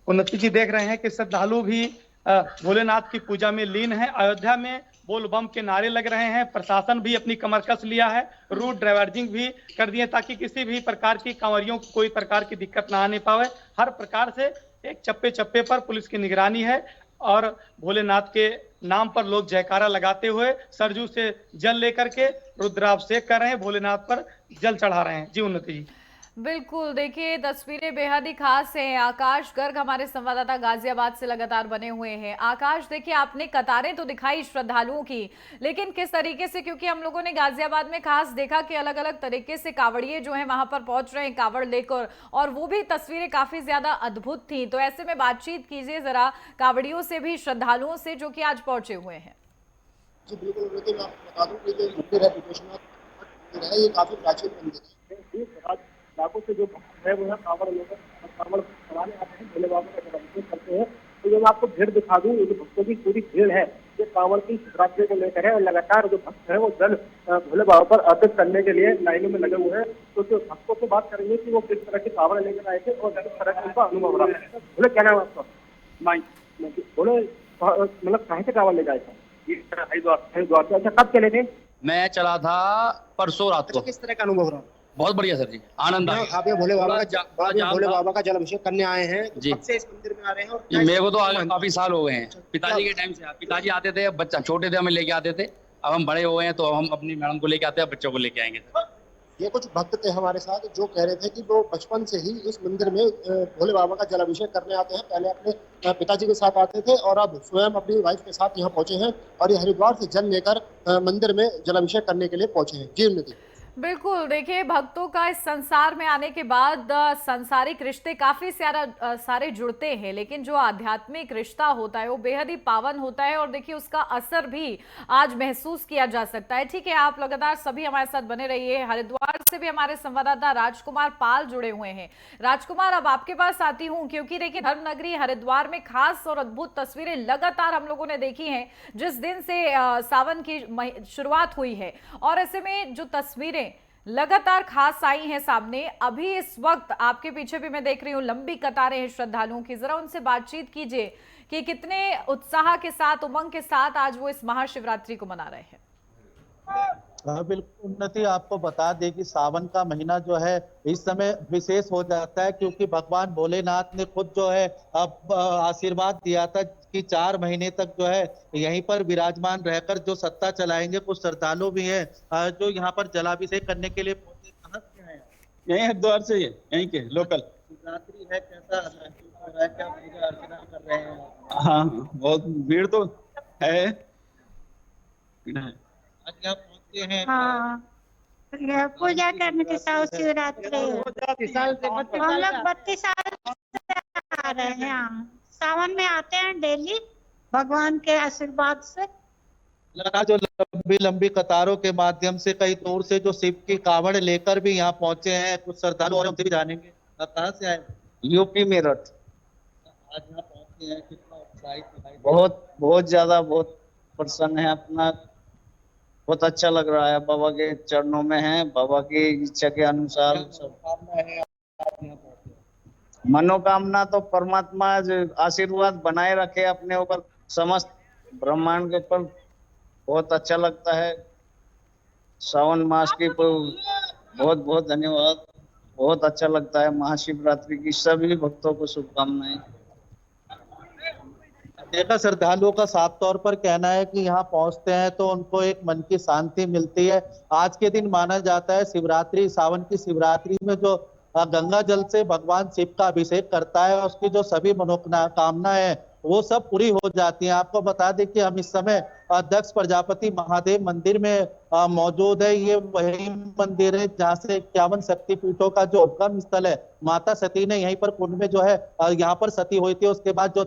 उन्नति जी देख रहे हैं कि श्रद्धालु भी भोलेनाथ की पूजा में लीन है। अयोध्या में बोल बम के नारे लग रहे हैं। प्रशासन भी अपनी कमर कस लिया है, रूट ड्राइवर्जिंग भी कर दिए ताकि किसी भी प्रकार की कांवरियों को कोई प्रकार की दिक्कत ना आने पावे। हर प्रकार से एक चप्पे चप्पे पर पुलिस की निगरानी है और भोलेनाथ के नाम पर लोग जयकारा लगाते हुए सरजू से जल लेकर के रुद्राभिषेक कर रहे हैं, भोलेनाथ पर जल चढ़ा रहे हैं। जी उन्नति जी। बिल्कुल, देखिए तस्वीरें बेहद ही खास हैं। आकाश गर्ग हमारे संवाददाता गाजियाबाद से लगातार बने हुए हैं। आकाश, देखिए आपने कतारें तो दिखाई श्रद्धालुओं की, लेकिन किस तरीके से, क्योंकि हम लोगों ने गाजियाबाद में खास देखा कि अलग अलग तरीके से कावड़िए जो हैं वहां पर पहुंच रहे हैं कावड़ लेकर, और वो भी तस्वीरें काफी ज्यादा अद्भुत थी। तो ऐसे में बातचीत कीजिए जरा कावड़ियों से भी, श्रद्धालुओं से जो कि आज पहुंचे हुए हैं। जी बिल्कुल, मैं आपको बता दूं कि जो मंदिर है विदेशनाथ मंदिर है, ये काफी प्राचीन मंदिर है। लाखों से जो भक्त है वो यहाँ कांवड़ लेकर कांवड़ चलाने आते हैं, भोले बाबा का जलाभिषेक करते हैं। तो जब आपको भीड़ दिखा दूं, ये जो भक्तों की पूरी भीड़ है ये कांवड़ की शिवरात्रि को लेकर है और लगातार जो भक्त है वो जल भोले बाबा पर अर्पित करने के लिए लाइनों में लगे हुए हैं। तो जो भक्तों से बात करेंगे कि वो किस तरह की कांवड़ लेकर आए थे और किस तरह का उनका अनुभव रहा है। बोले क्या नाम है आपका? बोले मतलब कहाँ से कांवड़ लेकर आए थे? हरिद्वार से। अच्छा, कब चले थे? मैं चला था परसों रात को। किस तरह का अनुभव रहा? बहुत बढ़िया सर जी, आनंद आया। आप ये भोले बाबा का जल अभिषेक करने आए हैं जी। कब से इस मंदिर में आ रहे हैं? और मेरे को तो काफी साल हो गए हैं। पिताजी के टाइम से पिताजी आते थे, बच्चा छोटे थे हमें लेके आते थे। अब हम बड़े हो गए हैं तो हम अपनी मैडम को लेके आते हैं, बच्चों को लेके आएंगे। ये कुछ भक्त थे हमारे साथ जो कह रहे थे कि वो बचपन से ही इस मंदिर में भोले बाबा का जल अभिषेक करने आते हैं। पहले अपने पिताजी के साथ आते थे और अब स्वयं अपनी वाइफ के साथ यहाँ पहुंचे हैं और ये हरिद्वार से जल लेकर मंदिर में जल अभिषेक करने के लिए पहुंचे हैं। जी उन्नति। बिल्कुल, देखिए भक्तों का इस संसार में आने के बाद सांसारिक रिश्ते काफी सारे जुड़ते हैं, लेकिन जो आध्यात्मिक रिश्ता होता है वो बेहद ही पावन होता है और देखिए उसका असर भी आज महसूस किया जा सकता है। ठीक है, आप लगातार सभी हमारे साथ बने रहिए। हरिद्वार से भी हमारे संवाददाता राजकुमार पाल जुड़े हुए हैं। राजकुमार, अब आपके पास आती हूँ क्योंकि देखिए धर्म नगरी हरिद्वार में खास और अद्भुत तस्वीरें लगातार हम लोगों ने देखी हैं जिस दिन से सावन की शुरुआत हुई है, और ऐसे में जो तस्वीरें लगातार खास आई हैं सामने। अभी इस वक्त आपके पीछे भी मैं देख रही हूँ लंबी कतारें हैं श्रद्धालुओं की। जरा उनसे बातचीत कीजिए कि कितने उत्साह के साथ, उमंग के साथ आज वो इस महाशिवरात्रि को मना रहे हैं। बिल्कुल उन्नति, आपको बता दें कि सावन का महीना जो है इस समय विशेष हो जाता है क्योंकि भगवान भोलेनाथ ने खुद जो है अब आशीर्वाद दिया था कि 4 महीने तक जो है यहीं पर विराजमान रहकर जो सत्ता चलाएंगे। कुछ श्रद्धालु भी हैं जो यहाँ पर जलाभिषेक करने के लिए पहुंचे। कहाँ से आए? यहीं हरिद्वार से ही है, यहीं के लोकल। शिवरात्रि है, कैसा महसूस हो रहा है, क्या पूजा अर्चना कर रहे हैं? हाँ, बहुत भीड़ तो है। आज यहाँ पहुंचे हैं। हाँ, ये पूजा करने के साथ शिवरात्रि हम लोग 32 साल से आ रहे हैं। यहाँ सावन में आते हैं डेली भगवान के आशीर्वाद से। लगातार जो लंबी लंबी कतारों के माध्यम से कई दूर से जो शिव की कावड़ लेकर भी यहाँ पहुंचे हैं कुछ श्रद्धालु, और हमसे भी जानेंगे कहाँ से आए? यूपी मेरठ। आज यहाँ पहुंचे हैं, कितना उत्साहित दिखाई दे रहे हैं? बहुत ज्यादा बहुत प्रसन्न है अपना, बहुत अच्छा लग रहा है। बाबा के चरणों में है, बाबा की इच्छा के अनुसार सब कामना है आप यहाँ पहुंचे? मनोकामना तो परमात्मा आशीर्वाद बनाए रखे अपने ऊपर, समस्त ब्रह्मांड के ऊपर। बहुत अच्छा लगता है। सावन मास की बहुत बहुत धन्यवाद, बहुत अच्छा लगता है। महाशिवरात्रि की सभी भक्तों को शुभकामनाएं। देखा, श्रद्धालुओं का साफ तौर पर कहना है कि यहाँ पहुंचते हैं तो उनको एक मन की शांति मिलती है। आज के दिन माना जाता है शिवरात्रि, सावन की शिवरात्रि में जो गंगा जल से भगवान शिव का अभिषेक करता है, उसकी जो सभी मनोकामना है वो सब पूरी हो जाती है। आपको बता दें कि हम इस समय दक्ष प्रजापति महादेव मंदिर में मौजूद है। ये वही मंदिर है जहाँ से 51 शक्तिपीठों का जो उद्गम स्थल है। माता सती ने यहीं पर कुंड में जो है यहाँ पर सती हुई थी। उसके बाद जो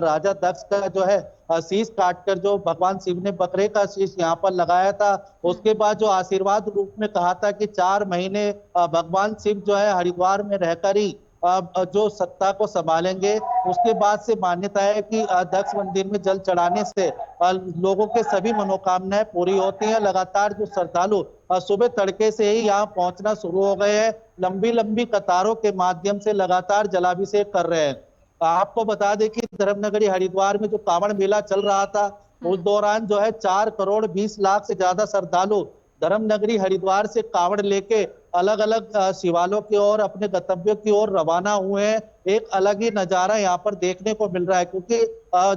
राजा दक्ष का जो है शीश काटकर जो भगवान शिव ने बकरे का शीश यहाँ पर लगाया था, उसके बाद जो आशीर्वाद रूप में कहा था कि 4 महीने भगवान शिव जो है हरिद्वार में रहकर ही जो सत्ता को संभालेंगे। उसके बाद से मान्यता है कि दक्ष मंदिर में जल चढ़ाने से लोगों के सभी मनोकामनाएं पूरी होती हैं। लगातार जो श्रद्धालु सुबह तड़के से ही यहाँ पहुंचना शुरू हो गए हैं, लंबी लंबी कतारों के माध्यम से लगातार जलाभिषेक कर रहे हैं। आपको बता दें कि धर्मनगरी हरिद्वार में जो कांवड़ मेला चल रहा था, उस दौरान जो है 4 करोड़ 20 लाख से ज्यादा श्रद्धालु धर्मनगरी हरिद्वार से कांवड़ लेके अलग अलग शिवालयों की ओर, अपने गंतव्यों की ओर रवाना हुए हैं। एक अलग ही नजारा यहाँ पर देखने को मिल रहा है, क्योंकि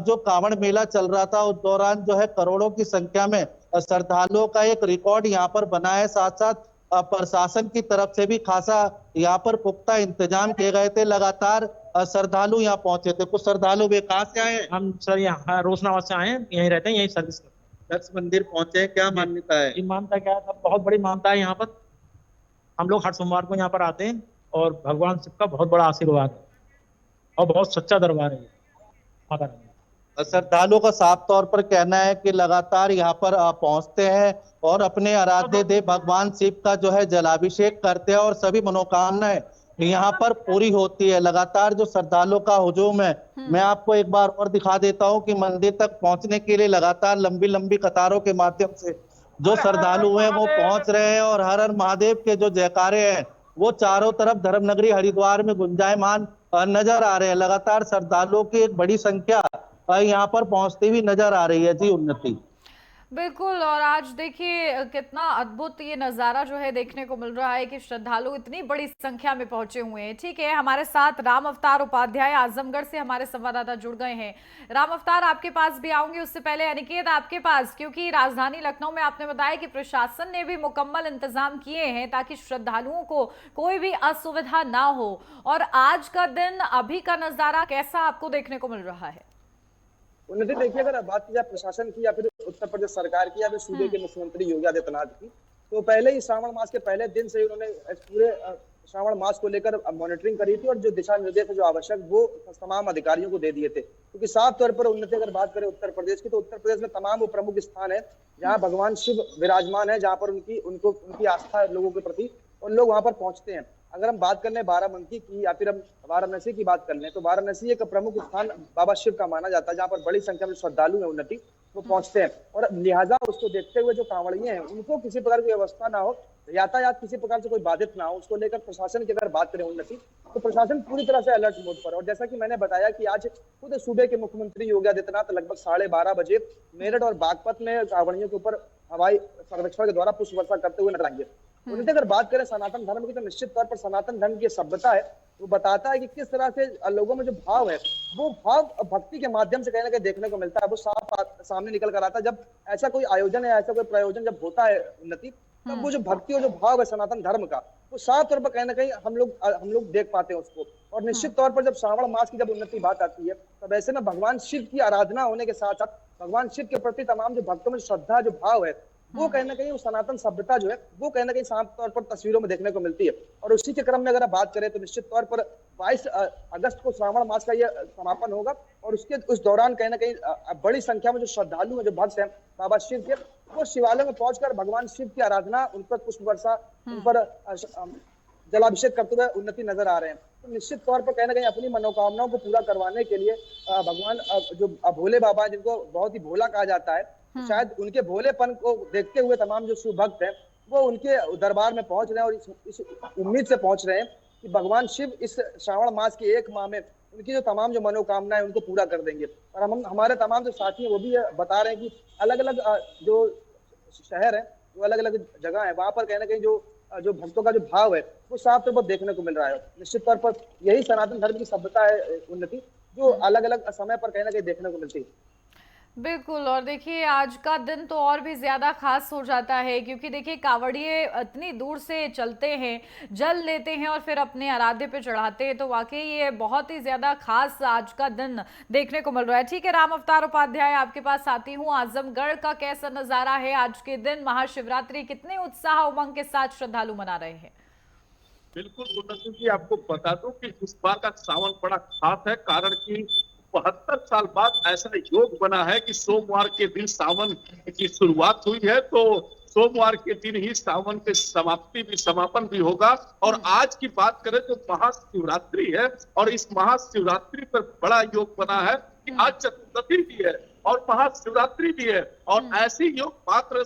जो कांवड़ मेला चल रहा था उस दौरान जो है करोड़ों की संख्या में श्रद्धालुओं का एक रिकॉर्ड यहाँ पर बना है। साथ साथ प्रशासन की तरफ से भी खासा यहाँ पर पुख्ता इंतजाम किए गए थे। लगातार श्रद्धालु यहाँ पहुंचे थे। कुछ श्रद्धालु वे कहाँ से आए? हम सर यहाँ रोशनाबाद से आए हैं, यहीं रहते हैं, यहीं सर्विस करते हैं। दक्ष मंदिर पहुंचे हैं, क्या मान्यता है? मानता क्या है, बहुत बड़ी मानता है यहाँ पर। हम लोग हर सोमवार को यहाँ पर आते हैं और भगवान शिव का बहुत बड़ा आशीर्वाद है और बहुत सच्चा दरबार है माता रानी। श्रद्धालुओं का साफ तौर पर कहना है कि लगातार यहाँ पर पहुंचते हैं और अपने आराध्य देव भगवान शिव का जो है जलाभिषेक करते हैं और सभी मनोकामनाएं यहाँ पर पूरी होती है। लगातार जो श्रद्धालुओं का हुजूम है, मैं आपको एक बार और दिखा देता हूँ कि मंदिर तक पहुंचने के लिए लगातार लंबी लंबी कतारों के माध्यम से जो श्रद्धालु हैं वो पहुंच रहे हैं और हर हर महादेव के जो जयकारे हैं वो चारों तरफ धर्मनगरी हरिद्वार में गुंजायमान नजर आ रहे हैं। लगातार श्रद्धालुओं की एक बड़ी संख्या यहाँ पर पहुंचती हुई नजर आ रही है। जी उन्नति। बिल्कुल, और आज देखिए कितना अद्भुत ये नज़ारा जो है देखने को मिल रहा है कि श्रद्धालु इतनी बड़ी संख्या में पहुंचे हुए हैं। ठीक है, हमारे साथ राम अवतार उपाध्याय आजमगढ़ से हमारे संवाददाता जुड़ गए हैं। राम अवतार, आपके पास भी आऊंगी, उससे पहले अनिकेत आपके पास, क्योंकि राजधानी लखनऊ में आपने बताया कि प्रशासन ने भी मुकम्मल इंतजाम किए हैं ताकि श्रद्धालुओं को कोई भी असुविधा ना हो। और आज का दिन, अभी का नज़ारा कैसा आपको देखने को मिल रहा है? उन्नति, देखिए अगर बात की जाए प्रशासन की या फिर उत्तर प्रदेश सरकार की या फिर सूबे के मुख्यमंत्री योगी आदित्यनाथ की, तो पहले ही श्रावण मास के पहले दिन से ही उन्होंने पूरे श्रावण मास को लेकर मॉनिटरिंग करी थी और जो दिशा निर्देश है जो आवश्यक वो तमाम अधिकारियों को दे दिए थे। क्योंकि साफ तौर पर उन्नति अगर बात करें उत्तर प्रदेश की, तो उत्तर प्रदेश में तमाम वो प्रमुख स्थान है जहाँ भगवान शिव विराजमान है, जहाँ पर उनकी आस्था है लोगों के प्रति और लोग वहां पर पहुंचते हैं। अगर हम बात कर लें बाराबंकी की या फिर हम वाराणसी की बात कर लें, तो वाराणसी एक प्रमुख स्थान बाबा शिव का माना जाता है जहाँ पर बड़ी संख्या में श्रद्धालु है उन्नति वो पहुंचते हैं। और लिहाजा उसको देखते हुए जो कांवड़िए हैं उनको किसी प्रकार की व्यवस्था ना हो, यातायात किसी प्रकार से कोई बाधित ना हो, उसको लेकर प्रशासन की अगर बात करें उन्नति, तो प्रशासन पूरी तरह से अलर्ट मोड पर। और जैसा कि मैंने बताया कि आज खुद सूबे के मुख्यमंत्री योगी आदित्यनाथ लगभग 12:30 बजे मेरठ और बागपत में कांवड़ियों के ऊपर हवाई सर्वेक्षण के द्वारा पुष्प वर्षा करते हुए नजर आएंगे। उन्हें अगर बात करें सनातन धर्म की, तो निश्चित तौर पर सनातन धर्म की सभ्यता है वो बताता है कि किस तरह से लोगों में जो भाव है वो भाव भक्ति के माध्यम से कहीं ना कहीं देखने को मिलता है। वो साफ सामने निकल कर आता है जब ऐसा कोई आयोजन या ऐसा कोई प्रयोजन जब होता है उन्नति, तब वो जो भक्ति और जो भाव है सनातन धर्म का, वो साफ तौर पर कहीं ना कहीं हम लोग देख पाते हैं उसको। और निश्चित तौर पर जब श्रावण मास की जब उन्नति बात आती है, तब ऐसे में भगवान शिव की आराधना होने के साथ साथ भगवान शिव के प्रति तमाम जो भक्तों में श्रद्धा जो भाव है, वो कहीं ना कहीं वो सनातन सभ्यता जो है वो कहीं ना कहीं साफ तौर पर तस्वीरों में देखने को मिलती है। और उसी के क्रम में अगर आप बात करें तो निश्चित तौर पर 22 अगस्त को श्रावण मास का ये समापन होगा और उस दौरान कहीं ना कहीं बड़ी संख्या में जो श्रद्धालु हैं, जो भक्त हैं बाबा शिव के, वो शिवालय में पहुंचकर भगवान शिव की आराधना, उन पर पुष्प वर्षा, उन पर जलाभिषेक करते हुए उन्नति नजर आ रहे हैं। तो निश्चित तौर पर कहीं ना कहीं अपनी मनोकामनाओं को पूरा करवाने के लिए भगवान जो भोले बाबा, जिनको बहुत ही भोला कहा जाता है, शायद उनके भोलेपन को देखते हुए तमाम जो शिव भक्त हैं वो उनके दरबार में पहुंच रहे हैं और इस उम्मीद से पहुंच रहे हैं कि भगवान शिव इस श्रावण मास के 1 माह में उनकी जो तमाम जो मनोकामनाएं उनको पूरा कर देंगे। और हम हमारे तमाम जो साथी हैं वो भी बता रहे हैं कि अलग अलग जो शहर है, जो अलग अलग जगह है, वहां पर कहीं ना कहीं जो भक्तों का जो भाव है वो साफ तौर पर देखने को मिल रहा है। निश्चित तौर पर यही सनातन धर्म की सभ्यता है, उन्नति, जो अलग अलग समय पर कहीं ना कहीं देखने को मिलती है। बिल्कुल। और देखिए आज का दिन तो और भी ज्यादा खास हो जाता है, क्योंकि देखिए कांवड़िए इतनी दूर से चलते हैं, जल लेते हैं और फिर अपने आराध्य पे चढ़ाते हैं, तो वाकई ये बहुत ही ज्यादा खास आज का दिन देखने को मिल रहा है। ठीक है, राम अवतार उपाध्याय आपके पास आती हूँ। आजमगढ़ का कैसा नजारा है आज के दिन, महाशिवरात्रि कितने उत्साह उमंग के साथ श्रद्धालु मना रहे हैं? बिल्कुल उन्नति जी, आपको बता दूं कि इस बार का सावन बड़ा खास है, कारण कि 72 साल बाद ऐसा योग बना है कि सोमवार के दिन सावन की शुरुआत हुई है, तो सोमवार के दिन ही सावन के समापन भी होगा। और आज की बात करें तो महाशिवरात्रि है, और इस महाशिवरात्रि पर बड़ा योग बना है कि आज चतुर्दशी भी है और महाशिवरात्रि भी है, और ऐसी योग मात्र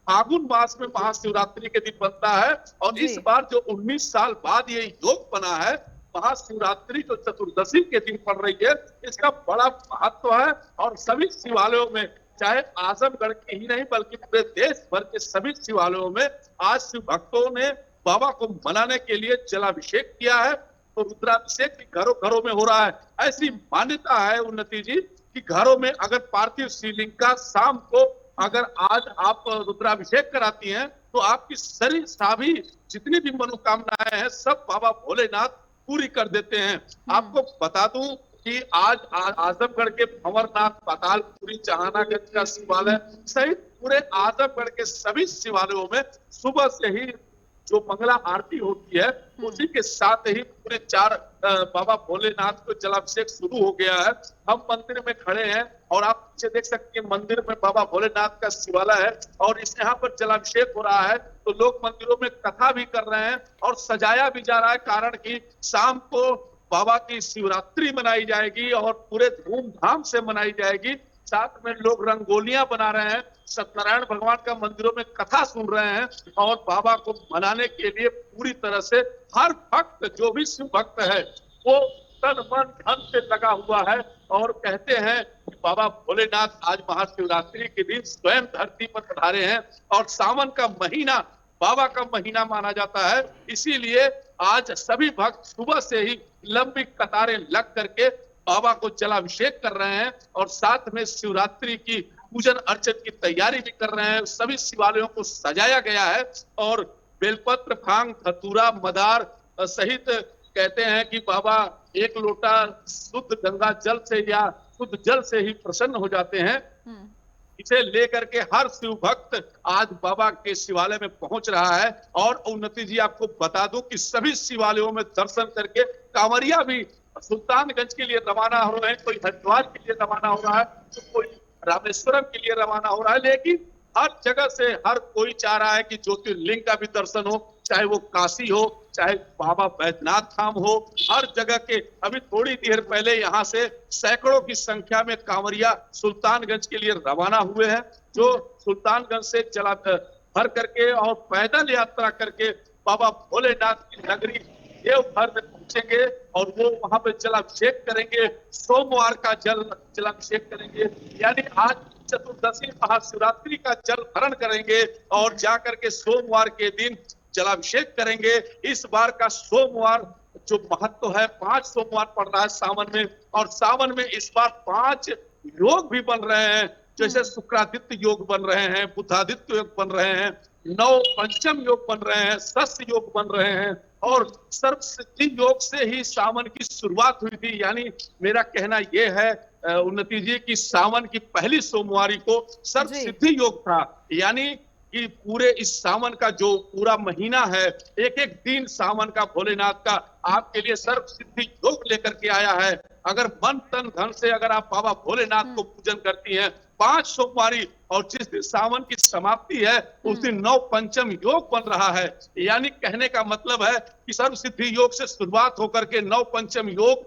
फागुन मास में महाशिवरात्रि के दिन बनता है। और इस बार जो 19 साल बाद ये योग बना है, महाशिवरात्रि जो चतुर्दशी के दिन पड़ रही है, इसका बड़ा महत्व है। और सभी शिवालयों में, चाहे आजमगढ़ के ही नहीं बल्कि पूरे देश भर के सभी शिवालयों में आज शिव भक्तों ने बाबा को मनाने के लिए जलाभिषेक किया है। तो रुद्राभिषेक घरों घरों में हो रहा है। ऐसी मान्यता है उन्नति जी कि घरों में अगर पार्थिव शिवलिंग का शाम को अगर आज आप रुद्राभिषेक कराती हैं तो आपकी सभी जितनी भी मनोकामनाएं हैं सब बाबा भोलेनाथ पूरी कर देते हैं। आपको बता दूं कि आज आजमगढ़ के भंवरनाथ, पातालपुरी, जहानागंज का शिवालय सहित पूरे आजमगढ़ के सभी शिवालयों में सुबह से ही जो मंगला आरती होती है उसी के साथ ही पूरे 4 बाबा भोलेनाथ को जलाभिषेक शुरू हो गया है। हम मंदिर में खड़े हैं और आप पीछे देख सकते हैं मंदिर में बाबा भोलेनाथ का शिवालय है और इस यहाँ पर जलाभिषेक हो रहा है। तो लोग मंदिरों में कथा भी कर रहे हैं और सजाया भी जा रहा है, कारण कि शाम को बाबा की शिवरात्रि मनाई जाएगी और पूरे धूमधाम से मनाई जाएगी। साथ में लोग रंगोलियां बना रहे हैं, सत्यनारायण भगवान का मंदिरों में कथा सुन रहे हैं और बाबा को मनाने के लिए पूरी तरह से हर भक्त, जो भी शिव भक्त है, वो तन मन धन से लगा हुआ है। और कहते हैं कि बाबा भोलेनाथ आज महाशिवरात्रि के दिन स्वयं धरती पर पधारे हैं और सावन का महीना बाबा का महीना माना जाता है। इसीलिए आज सभी भक्त सुबह से ही लंबी कतारें लग करके बाबा को जलाभिषेक कर रहे हैं और साथ में शिवरात्रि की पूजन अर्चन की तैयारी भी कर रहे हैं। सभी शिवालयों को सजाया गया है और बेलपत्र, भांग, धतूरा, मदार सहित कहते हैं कि बाबा एक लोटा शुद्ध गंगा जल से या शुद्ध जल से ही प्रसन्न हो जाते हैं। इसे लेकर के हर शिव भक्त आज बाबा के शिवालय में पहुंच रहा है। और उन्नति जी आपको बता दूं कि सभी शिवालयों में दर्शन करके कांवरिया भी सुल्तानगंज के लिए रवाना हो रहे हैं, कोई हरिद्वार के लिए रवाना हो रहा है, तो कोई रामेश्वरम के लिए रवाना हो रहा है। लेकिन हर जगह से हर कोई चाह रहा है कि ज्योतिर्लिंग का भी दर्शन हो, चाहे वो काशी हो, चाहे बाबा बैद्यनाथ धाम हो। हर जगह के अभी थोड़ी देर पहले यहाँ से सैकड़ों की संख्या में कांवरिया सुल्तानगंज के लिए रवाना हुए हैं, जो सुल्तानगंज से चला भर करके और पैदल यात्रा करके बाबा भोलेनाथ की नगरी देवघर में पहुंचेंगे और वो वहां पे जलाभिषेक करेंगे। सोमवार का जलाभिषेक करेंगे, यानी आज चतुर्दशी महाशिवरात्रि का जल भरण करेंगे और जाकर के सोमवार के दिन जलाभिषेक करेंगे। इस बार का सोमवार जो महत्व है, 5 सोमवार पड़ रहा है सावन में, और सावन में इस बार 5 योग भी बन रहे हैं, जैसे शुक्रादित्य योग बन रहे हैं, बुधादित्य योग बन रहे हैं, नव पंचम योग बन रहे हैं, षष्ठ योग बन रहे हैं और सर्व सिद्धि योग से ही सावन की शुरुआत हुई थी। यानी मेरा कहना यह है उन्नति जी की सावन की पहली सोमवारी को सर्व सिद्धि योग था। यानी कि पूरे इस सावन का जो पूरा महीना है, एक एक दिन सावन का भोलेनाथ का आपके लिए सर्व सिद्धि योग लेकर के आया है। अगर मन तन धन से अगर आप बाबा भोलेनाथ को पूजन करती हैं 5 सोमवारी और जिस दिन सावन की समाप्ति है उस दिन नव पंचम योग बन रहा है। यानी कहने का मतलब है कि सर्व सिद्धि योग से शुरुआत होकर के नव पंचम योग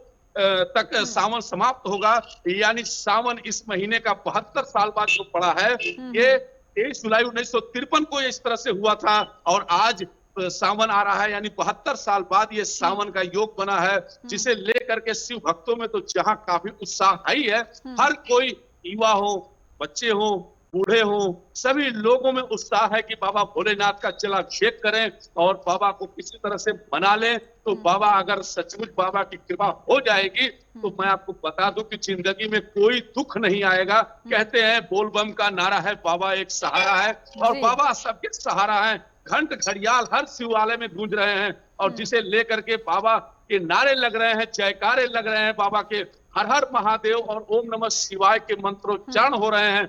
तक सावन समाप्त होगा। यानी सावन इस महीने का 72 साल बाद जो पड़ा है, ये 23 जुलाई 1953 को इस तरह से हुआ था और आज सावन आ रहा है। यानी 72 साल बाद ये सावन का योग बना है, जिसे लेकर के शिव भक्तों में तो जहां काफी उत्साह ही है। हर कोई युवा हो, बच्चे हो, बूढ़े हो, सभी लोगों में उत्साह है कि बाबा भोलेनाथ का जलाभिषेक करें और बाबा को किसी तरह से मना लें। तो बाबा अगर सचमुच बाबा की कृपा हो जाएगी तो मैं आपको बता दूं कि जिंदगी में कोई दुख नहीं आएगा। कहते हैं बोलबम का नारा है, बाबा एक सहारा है और बाबा सबके सहारा है। घंट घड़ियाल हर शिवालय में गूंज रहे हैं और जिसे लेकर के बाबा के नारे लग रहे हैं, जयकारे लग रहे हैं, बाबा के हर हर महादेव और ओम नमः शिवाय के मंत्रोच्चारण हो रहे हैं।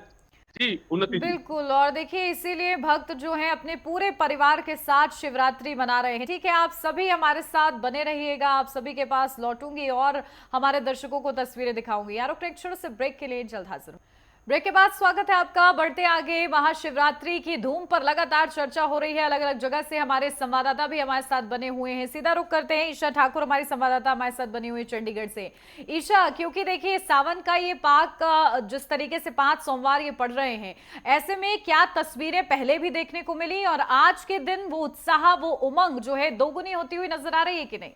जी उन्नति बिल्कुल, और देखिए इसीलिए भक्त जो हैं अपने पूरे परिवार के साथ शिवरात्रि मना रहे हैं। ठीक है, आप सभी हमारे साथ बने रहिएगा, आप सभी के पास लौटूंगी और हमारे दर्शकों को तस्वीरें दिखाऊंगी। यार एक छोटे से ब्रेक के लिए जल्द हाजिर हूं। ब्रेक के बाद स्वागत है आपका। बढ़ते आगे, महाशिवरात्रि की धूम पर लगातार चर्चा हो रही है। अलग अलग जगह से हमारे संवाददाता भी हमारे साथ बने हुए हैं। सीधा रुख करते हैं, ईशा ठाकुर हमारी संवाददाता हमारे साथ बनी हुई चंडीगढ़ से। ईशा, क्योंकि देखिए सावन का ये पाक जिस तरीके से 5 सोमवार ये पड़ रहे हैं, ऐसे में क्या तस्वीरें पहले भी देखने को मिली और आज के दिन वो उत्साह, वो उमंग जो है दोगुनी होती हुई नजर आ रही है कि नहीं?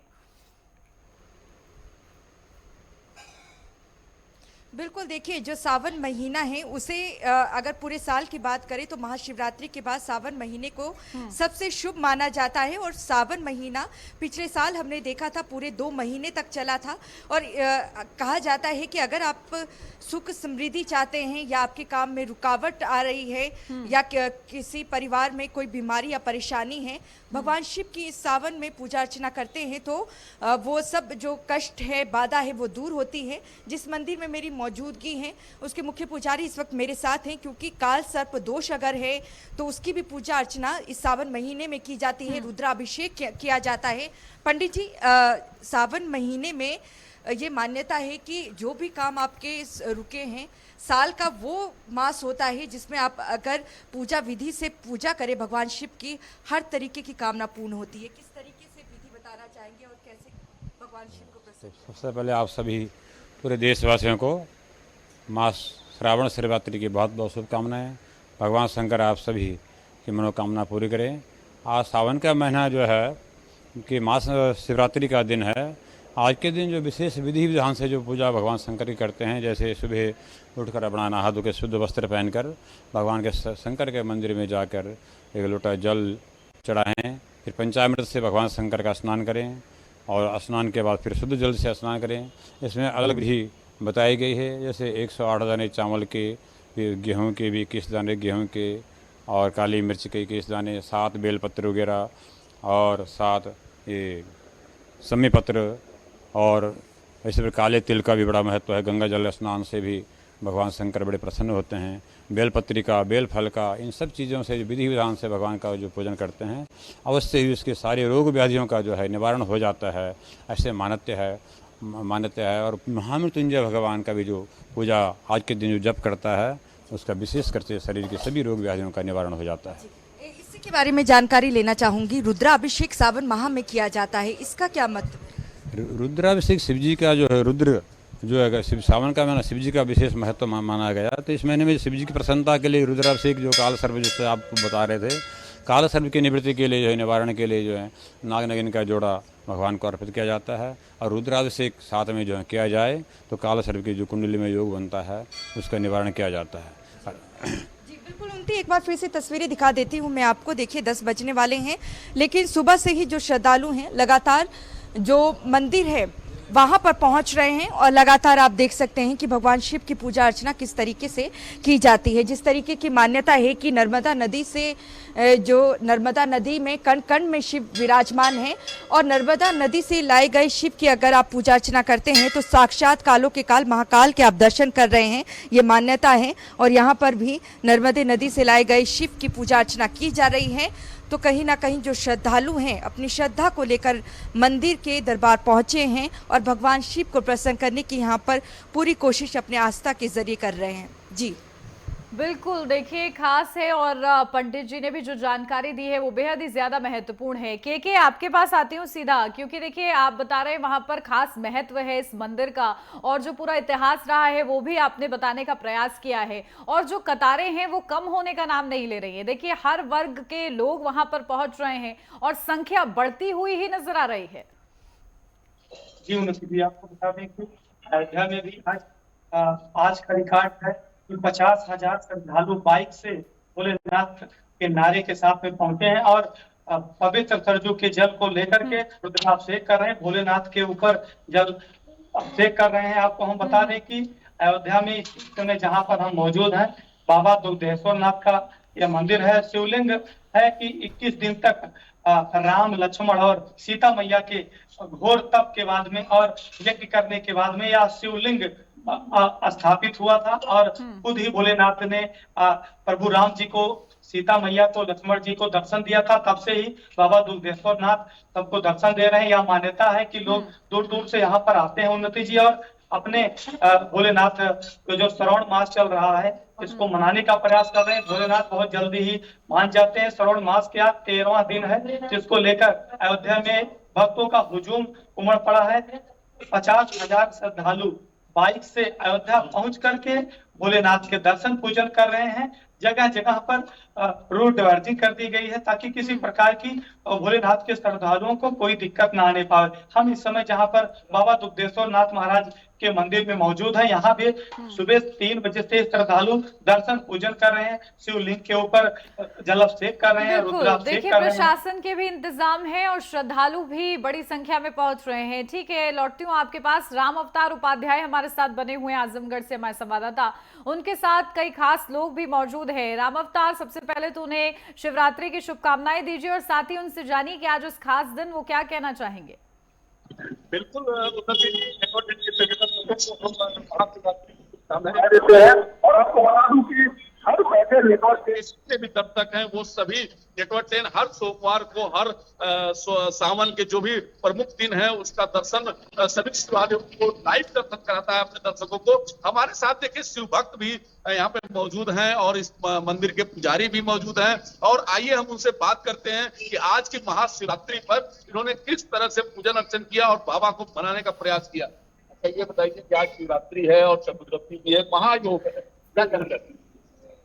बिल्कुल, देखिए जो सावन महीना है उसे अगर पूरे साल की बात करें तो महाशिवरात्रि के बाद सावन महीने को सबसे शुभ माना जाता है। और सावन महीना पिछले साल हमने देखा था पूरे 2 महीने तक चला था और कहा जाता है कि अगर आप सुख समृद्धि चाहते हैं या आपके काम में रुकावट आ रही है या किसी परिवार में कोई बीमारी या परेशानी है, भगवान शिव की इस सावन में पूजा अर्चना करते हैं तो वो सब जो कष्ट है, बाधा है, वो दूर होती है। जिस मंदिर में मेरी मौजूदगी है उसके मुख्य पुजारी इस वक्त मेरे साथ हैं, क्योंकि काल सर्प दोष अगर है तो उसकी भी पूजा अर्चना इस सावन महीने में की जाती है, रुद्राभिषेक किया जाता है। पंडित जी, सावन महीने में ये मान्यता है कि जो भी काम आपके रुके हैं, साल का वो मास होता है जिसमें आप अगर पूजा विधि से पूजा करें भगवान शिव की, हर तरीके की कामना पूर्ण होती है। किस तरीके से विधि बताना चाहेंगे और कैसे भगवान शिव को प्रसन्न? सबसे पहले आप सभी पूरे देशवासियों को मास श्रावण शिवरात्रि की बहुत बहुत शुभकामनाएं। भगवान शंकर आप सभी की मनोकामना पूरी करें। आज सावन का महीना जो है कि मास शिवरात्रि का दिन है। आज के दिन जो विशेष विधि विधान से जो पूजा भगवान शंकर की करते हैं, जैसे सुबह उठकर अपना नहा धो के शुद्ध वस्त्र पहनकर भगवान के शंकर के मंदिर में जाकर एक लोटा जल चढ़ाएं, फिर पंचामृत से भगवान शंकर का स्नान करें और स्नान के बाद फिर शुद्ध जल से स्नान करें। इसमें अलग विधि बताई गई है, जैसे 108 दाने चावल के, फिर गेहूँ के भी 21 दाने गेहूँ के और काली मिर्च के 21 दाने, 7 बेलपत्र वगैरह और 7 ये सम्मी पत्र और ऐसे काले तिल का भी बड़ा महत्व है। गंगा जल स्नान से भी भगवान शंकर बड़े प्रसन्न होते हैं। बेलपत्री का, बेल फल का, इन सब चीज़ों से विधि विधान से भगवान का जो पूजन करते हैं, अवश्य ही उसके सारे रोग व्याधियों का जो है निवारण हो जाता है, ऐसे मान्यता है। और महामृत्युंजय भगवान का भी जो पूजा आज के दिन जो जप करता है, उसका विशेष करके शरीर के सभी रोग व्याधियों का निवारण हो जाता है। इसी के बारे में जानकारी लेना चाहूँगी। रुद्राभिषेक सावन माह में किया जाता है, इसका क्या मतलब? रुद्राभिषेक शिव जी का जो है, रुद्र जो है शिव सावन का महीना शिव जी का विशेश महत्व माना गया। तो इस महीने में शिव जी की प्रसन्नता के लिए रुद्राभिषेक, जो काल सर्प जिससे आप बता रहे थे, काल सर्प की निवृत्ति के लिए जो है, निवारण के लिए जो है नाग नगिन का जोड़ा भगवान को अर्पित किया जाता है। और रुद्राभिषेक साथ में जो है किया जाए तो काल सर्प की जो कुंडली में योग बनता है उसका निवारण किया जाता है। जी बिल्कुल, उनकी एक बार फिर से तस्वीरें दिखा देती हूँ मैं आपको। देखिए 10 बजने वाले हैं, लेकिन सुबह से ही जो श्रद्धालु हैं लगातार जो मंदिर है वहां पर पहुंच रहे हैं और लगातार आप देख सकते हैं कि भगवान शिव की पूजा अर्चना किस तरीके से की जाती है। जिस तरीके की मान्यता है कि नर्मदा नदी से जो नर्मदा नदी में कण कण में शिव विराजमान है और नर्मदा नदी से लाए गए शिव की अगर आप पूजा अर्चना करते हैं तो साक्षात कालों के काल महाकाल के आप दर्शन कर रहे हैं, ये मान्यता है। और यहाँ पर भी नर्मदे नदी से लाए गए शिव की पूजा अर्चना की जा रही है। तो कहीं ना कहीं जो श्रद्धालु हैं अपनी श्रद्धा को लेकर मंदिर के दरबार पहुंचे हैं और भगवान शिव को प्रसन्न करने की यहाँ पर पूरी कोशिश अपने आस्था के जरिए कर रहे हैं। जी बिल्कुल, देखिए खास है और पंडित जी ने भी जो जानकारी दी है वो बेहद ही ज्यादा महत्वपूर्ण है। के आपके पास आती हूँ सीधा, क्योंकि देखिए आप बता रहे हैं वहां पर खास महत्व है इस मंदिर का और जो पूरा इतिहास रहा है वो भी आपने बताने का प्रयास किया है और जो कतारें हैं वो कम होने का नाम नहीं ले रही है। देखिए हर वर्ग के लोग वहां पर पहुंच रहे हैं और संख्या बढ़ती हुई ही नजर आ रही है। जी उन्नति जी, आपको बता दें कि अयोध्या में भी आज का रिकॉर्ड है 50,000 श्रद्धालु बाइक से भोलेनाथ के नारे के साथ में पहुंचे हैं और पवित्र सरजू के जल को लेकर के रुद्राभिषेक कर रहे हैं, भोलेनाथ के ऊपर जल अभिषेक कर रहे हैं। आपको हम बता दें कि अयोध्या में इस समय जहां पर हम मौजूद हैं बाबा दुग्धेश्वर नाथ का यह मंदिर है। शिवलिंग है कि 21 दिन तक राम लक्ष्मण और सीता मैया के घोर तप के बाद में और यज्ञ करने के बाद में यह शिवलिंग स्थापित हुआ था और खुद ही भोलेनाथ ने प्रभु राम जी को, सीता मैया को, लक्ष्मण जी को दर्शन दिया था। तब से ही बाबा दुग्धेश्वर नाथ सबको दर्शन दे रहे हैं। यह मान्यता है कि लोग दूर दूर से यहाँ पर आते हैं उन्नति जी और अपने भोलेनाथ जो श्रावण मास चल रहा है इसको मनाने का प्रयास कर रहे हैं। भोलेनाथ बहुत जल्दी ही मान जाते हैं। श्रावण मास के आज 13वां दिन है जिसको लेकर अयोध्या में भक्तों का हुजूम उमड़ पड़ा है। 50,000 श्रद्धालु बाइक से अयोध्या पहुंच करके भोलेनाथ के दर्शन पूजन कर रहे हैं। जगह जगह पर रोड डाइवर्जिंग कर दी गई है ताकि किसी प्रकार की भोलेनाथ के श्रद्धालुओं को कोई दिक्कत ना आने पाए। हम इस समय जहां पर बाबा दुग्धेश्वर नाथ महाराज के मंदिर में मौजूद है, यहाँ भी सुबह 3 बजे से श्रद्धालु दर्शन पूजन कर रहे हैं, शिवलिंग के ऊपर जलाभिषेक कर रहे हैं, रुद्राभिषेक कर रहे हैं। प्रशासन के भी इंतजाम है और श्रद्धालु भी बड़ी संख्या में पहुंच रहे हैं। ठीक है, लौटती हूँ आपके पास। राम अवतार उपाध्याय हमारे साथ बने हुए हैं आजमगढ़ से, हमारे संवाददाता, उनके साथ कई खास लोग भी मौजूद है। राम अवतार, सबसे पहले तो उन्हें शिवरात्रि की शुभकामनाएं दीजिए और साथ ही उनसे जानिए कि आज उस खास दिन वो क्या कहना चाहेंगे। बिल्कुल और आपको बता दूं कि हर बैठे नेटवर्क जितने भी दब तक हैं वो सभी नेटवर्क 10 हर सोमवार को हर सावन के जो भी प्रमुख दिन है उसका दर्शन सभी शिवालयों को लाइव दर्शन कराता है अपने दर्शकों को। हमारे साथ देखिए शिव भक्त भी यहाँ पे मौजूद हैं और इस मंदिर के पुजारी भी मौजूद हैं और आइए हम उनसे बात करते हैं कि आज की महाशिवरात्रि पर इन्होंने किस तरह से पूजन अर्चन किया और बाबा को मनाने का प्रयास किया। ये बताइए कि आज शिवरात्रि है और चतुर्दशी भी है, महायोग है, क्या कहना चाहते हैं?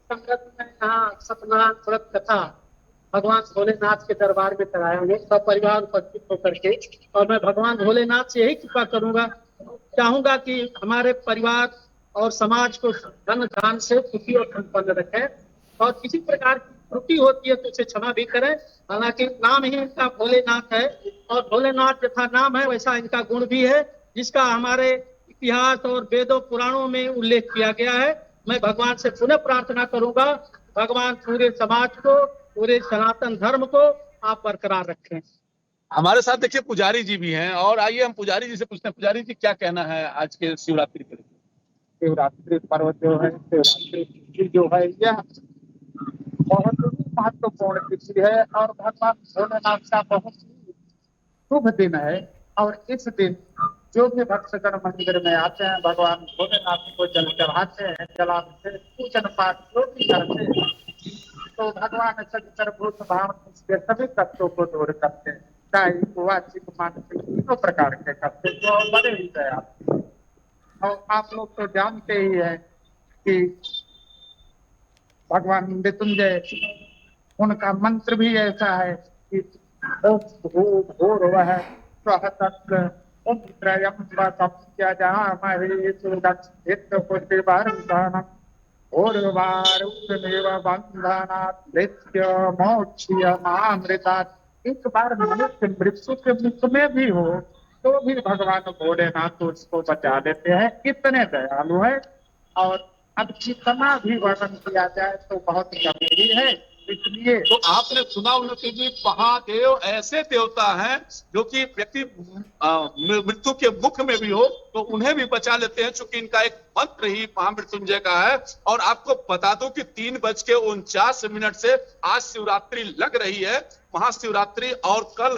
संगत में यहाँ सत्यनारायण व्रत कथा भगवान भोलेनाथ के दरबार में कराएंगे सब परिवार उपस्थित होकर के, और मैं भगवान भोलेनाथ से यही कृपा करूंगा, चाहूंगा कि हमारे परिवार और समाज को धन दान से सुखी और संपन्न रखें और किसी प्रकार की त्रुटि होती है तो उसे क्षमा भी करें। हालांकि नाम ही इनका भोलेनाथ है और भोलेनाथ जैसा नाम है वैसा इनका गुण भी है जिसका हमारे इतिहास और वेदों पुराणों में उल्लेख किया गया है। मैं भगवान से पुनः प्रार्थना करूंगा, भगवान पूरे समाज को, पूरे सनातन धर्म को आप बरकरार रखें। हमारे साथ देखिए पुजारी जी भी हैं और आइए हम पुजारी जी से पूछते हैं, पुजारी जी क्या कहना है आज के शिवरात्रि पर? शिवरात्रि पर्व जो है, शिवरात्रि जो है यह बहुत महत्वपूर्ण तिथि है और भगवान भोलेनाथ का बहुत शुभ दिन है। और इस दिन जो भी भक्तगण मंदिर में आते हैं भगवान भोलेनाथ को जल चढ़ाते हैं, जलाभिषेक पूजन पाठ जो भी करते हैं तो भगवान सर्वभूत भाव के सभी तत्वों को दूर करते हैं, चाहे वाचिक मानसिक तीनों प्रकार के करते जो बड़े ही दयालु। और आप लोग तो जानते ही हैं कि भगवान मृत्युंजय उनका मंत्र भी ऐसा है कि भूर वह स्वहतत्र एक बार मनुष्य मृत्यु के मुख में भी हो तो भी भगवान भोलेनाथ उसको बचा देते हैं। कितने दयालु है। और अब जितना भी वर्णन किया जाए तो बहुत गंभीर है। इसलिए तो आपने सुना उन्नति जी, महादेव ऐसे देवता हैं जो कि व्यक्ति मृत्यु के मुख में भी हो तो उन्हें भी बचा लेते हैं, चूंकि इनका एक मंत्र ही महामृत्युंजय का है। और आपको बता दूं कि 3:49 से आज शिवरात्रि लग रही है, महाशिवरात्रि, और कल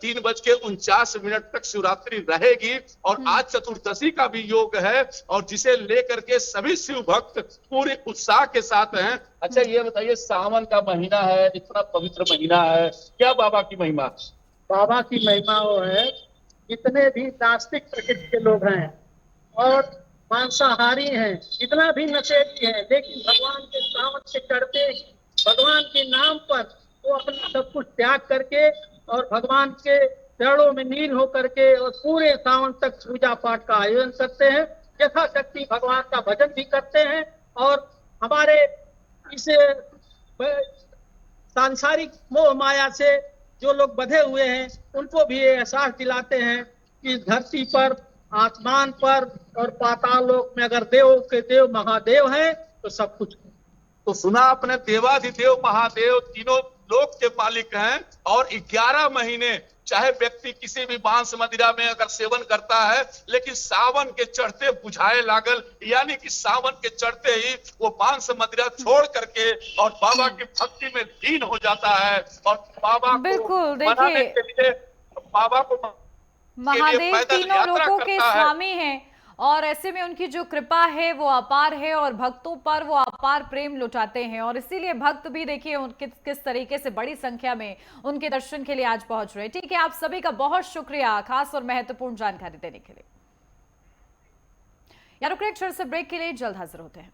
3:49 तक शिवरात्रि रहेगी। और आज चतुर्दशी का भी योग है और जिसे लेकर के सभी शिव भक्त पूरे उत्साह के साथ हैं। अच्छा ये बताइए, सावन का महीना है, इतना पवित्र महीना है, क्या बाबा की महिमा? बाबा की महिमा वो है, जितने भी नास्तिक प्रकृति के लोग हैं और मांसाहारी हैं, इतना भी नशेड़ी हैं, लेकिन भगवान के सावन से चढ़ते ही भगवान के नाम पर वो अपना सब कुछ त्याग करके और भगवान के चरणों में लीन होकर के और पूरे सावन तक पूजा पाठ का आयोजन करते हैं, यथाशक्ति भगवान का भजन भी करते हैं। और हमारे इस सांसारिक मोह माया से जो लोग बंधे हुए हैं उनको भी ये एहसास दिलाते हैं कि धरती पर, आसमान पर और पाताल लोक में अगर देव के देव महादेव हैं तो सब कुछ। तो सुना आपने, देवाधिदेव महादेव तीनों लोक के मालिक हैं। और 11 महीने चाहे व्यक्ति किसी भी मांस मदिरा में अगर सेवन करता है, लेकिन सावन के चढ़ते बुझाए लागल, यानी कि सावन के चढ़ते ही वो मांस मदिरा छोड़ करके और बाबा की भक्ति में लीन हो जाता है। और बाबा बिल्कुल, को मनाने के लिए, बाबा को महादेव तीनों लोकों के स्वामी हैं और ऐसे में उनकी जो कृपा है वो अपार है और भक्तों पर वो अपार प्रेम लुटाते हैं। और इसीलिए भक्त भी देखिए किस तरीके से बड़ी संख्या में उनके दर्शन के लिए आज पहुंच रहे हैं। ठीक है, आप सभी का बहुत शुक्रिया खास और महत्वपूर्ण जानकारी देने के लिए। यार रुक एक छोटे से ब्रेक के लिए, जल्द हाजिर होते हैं।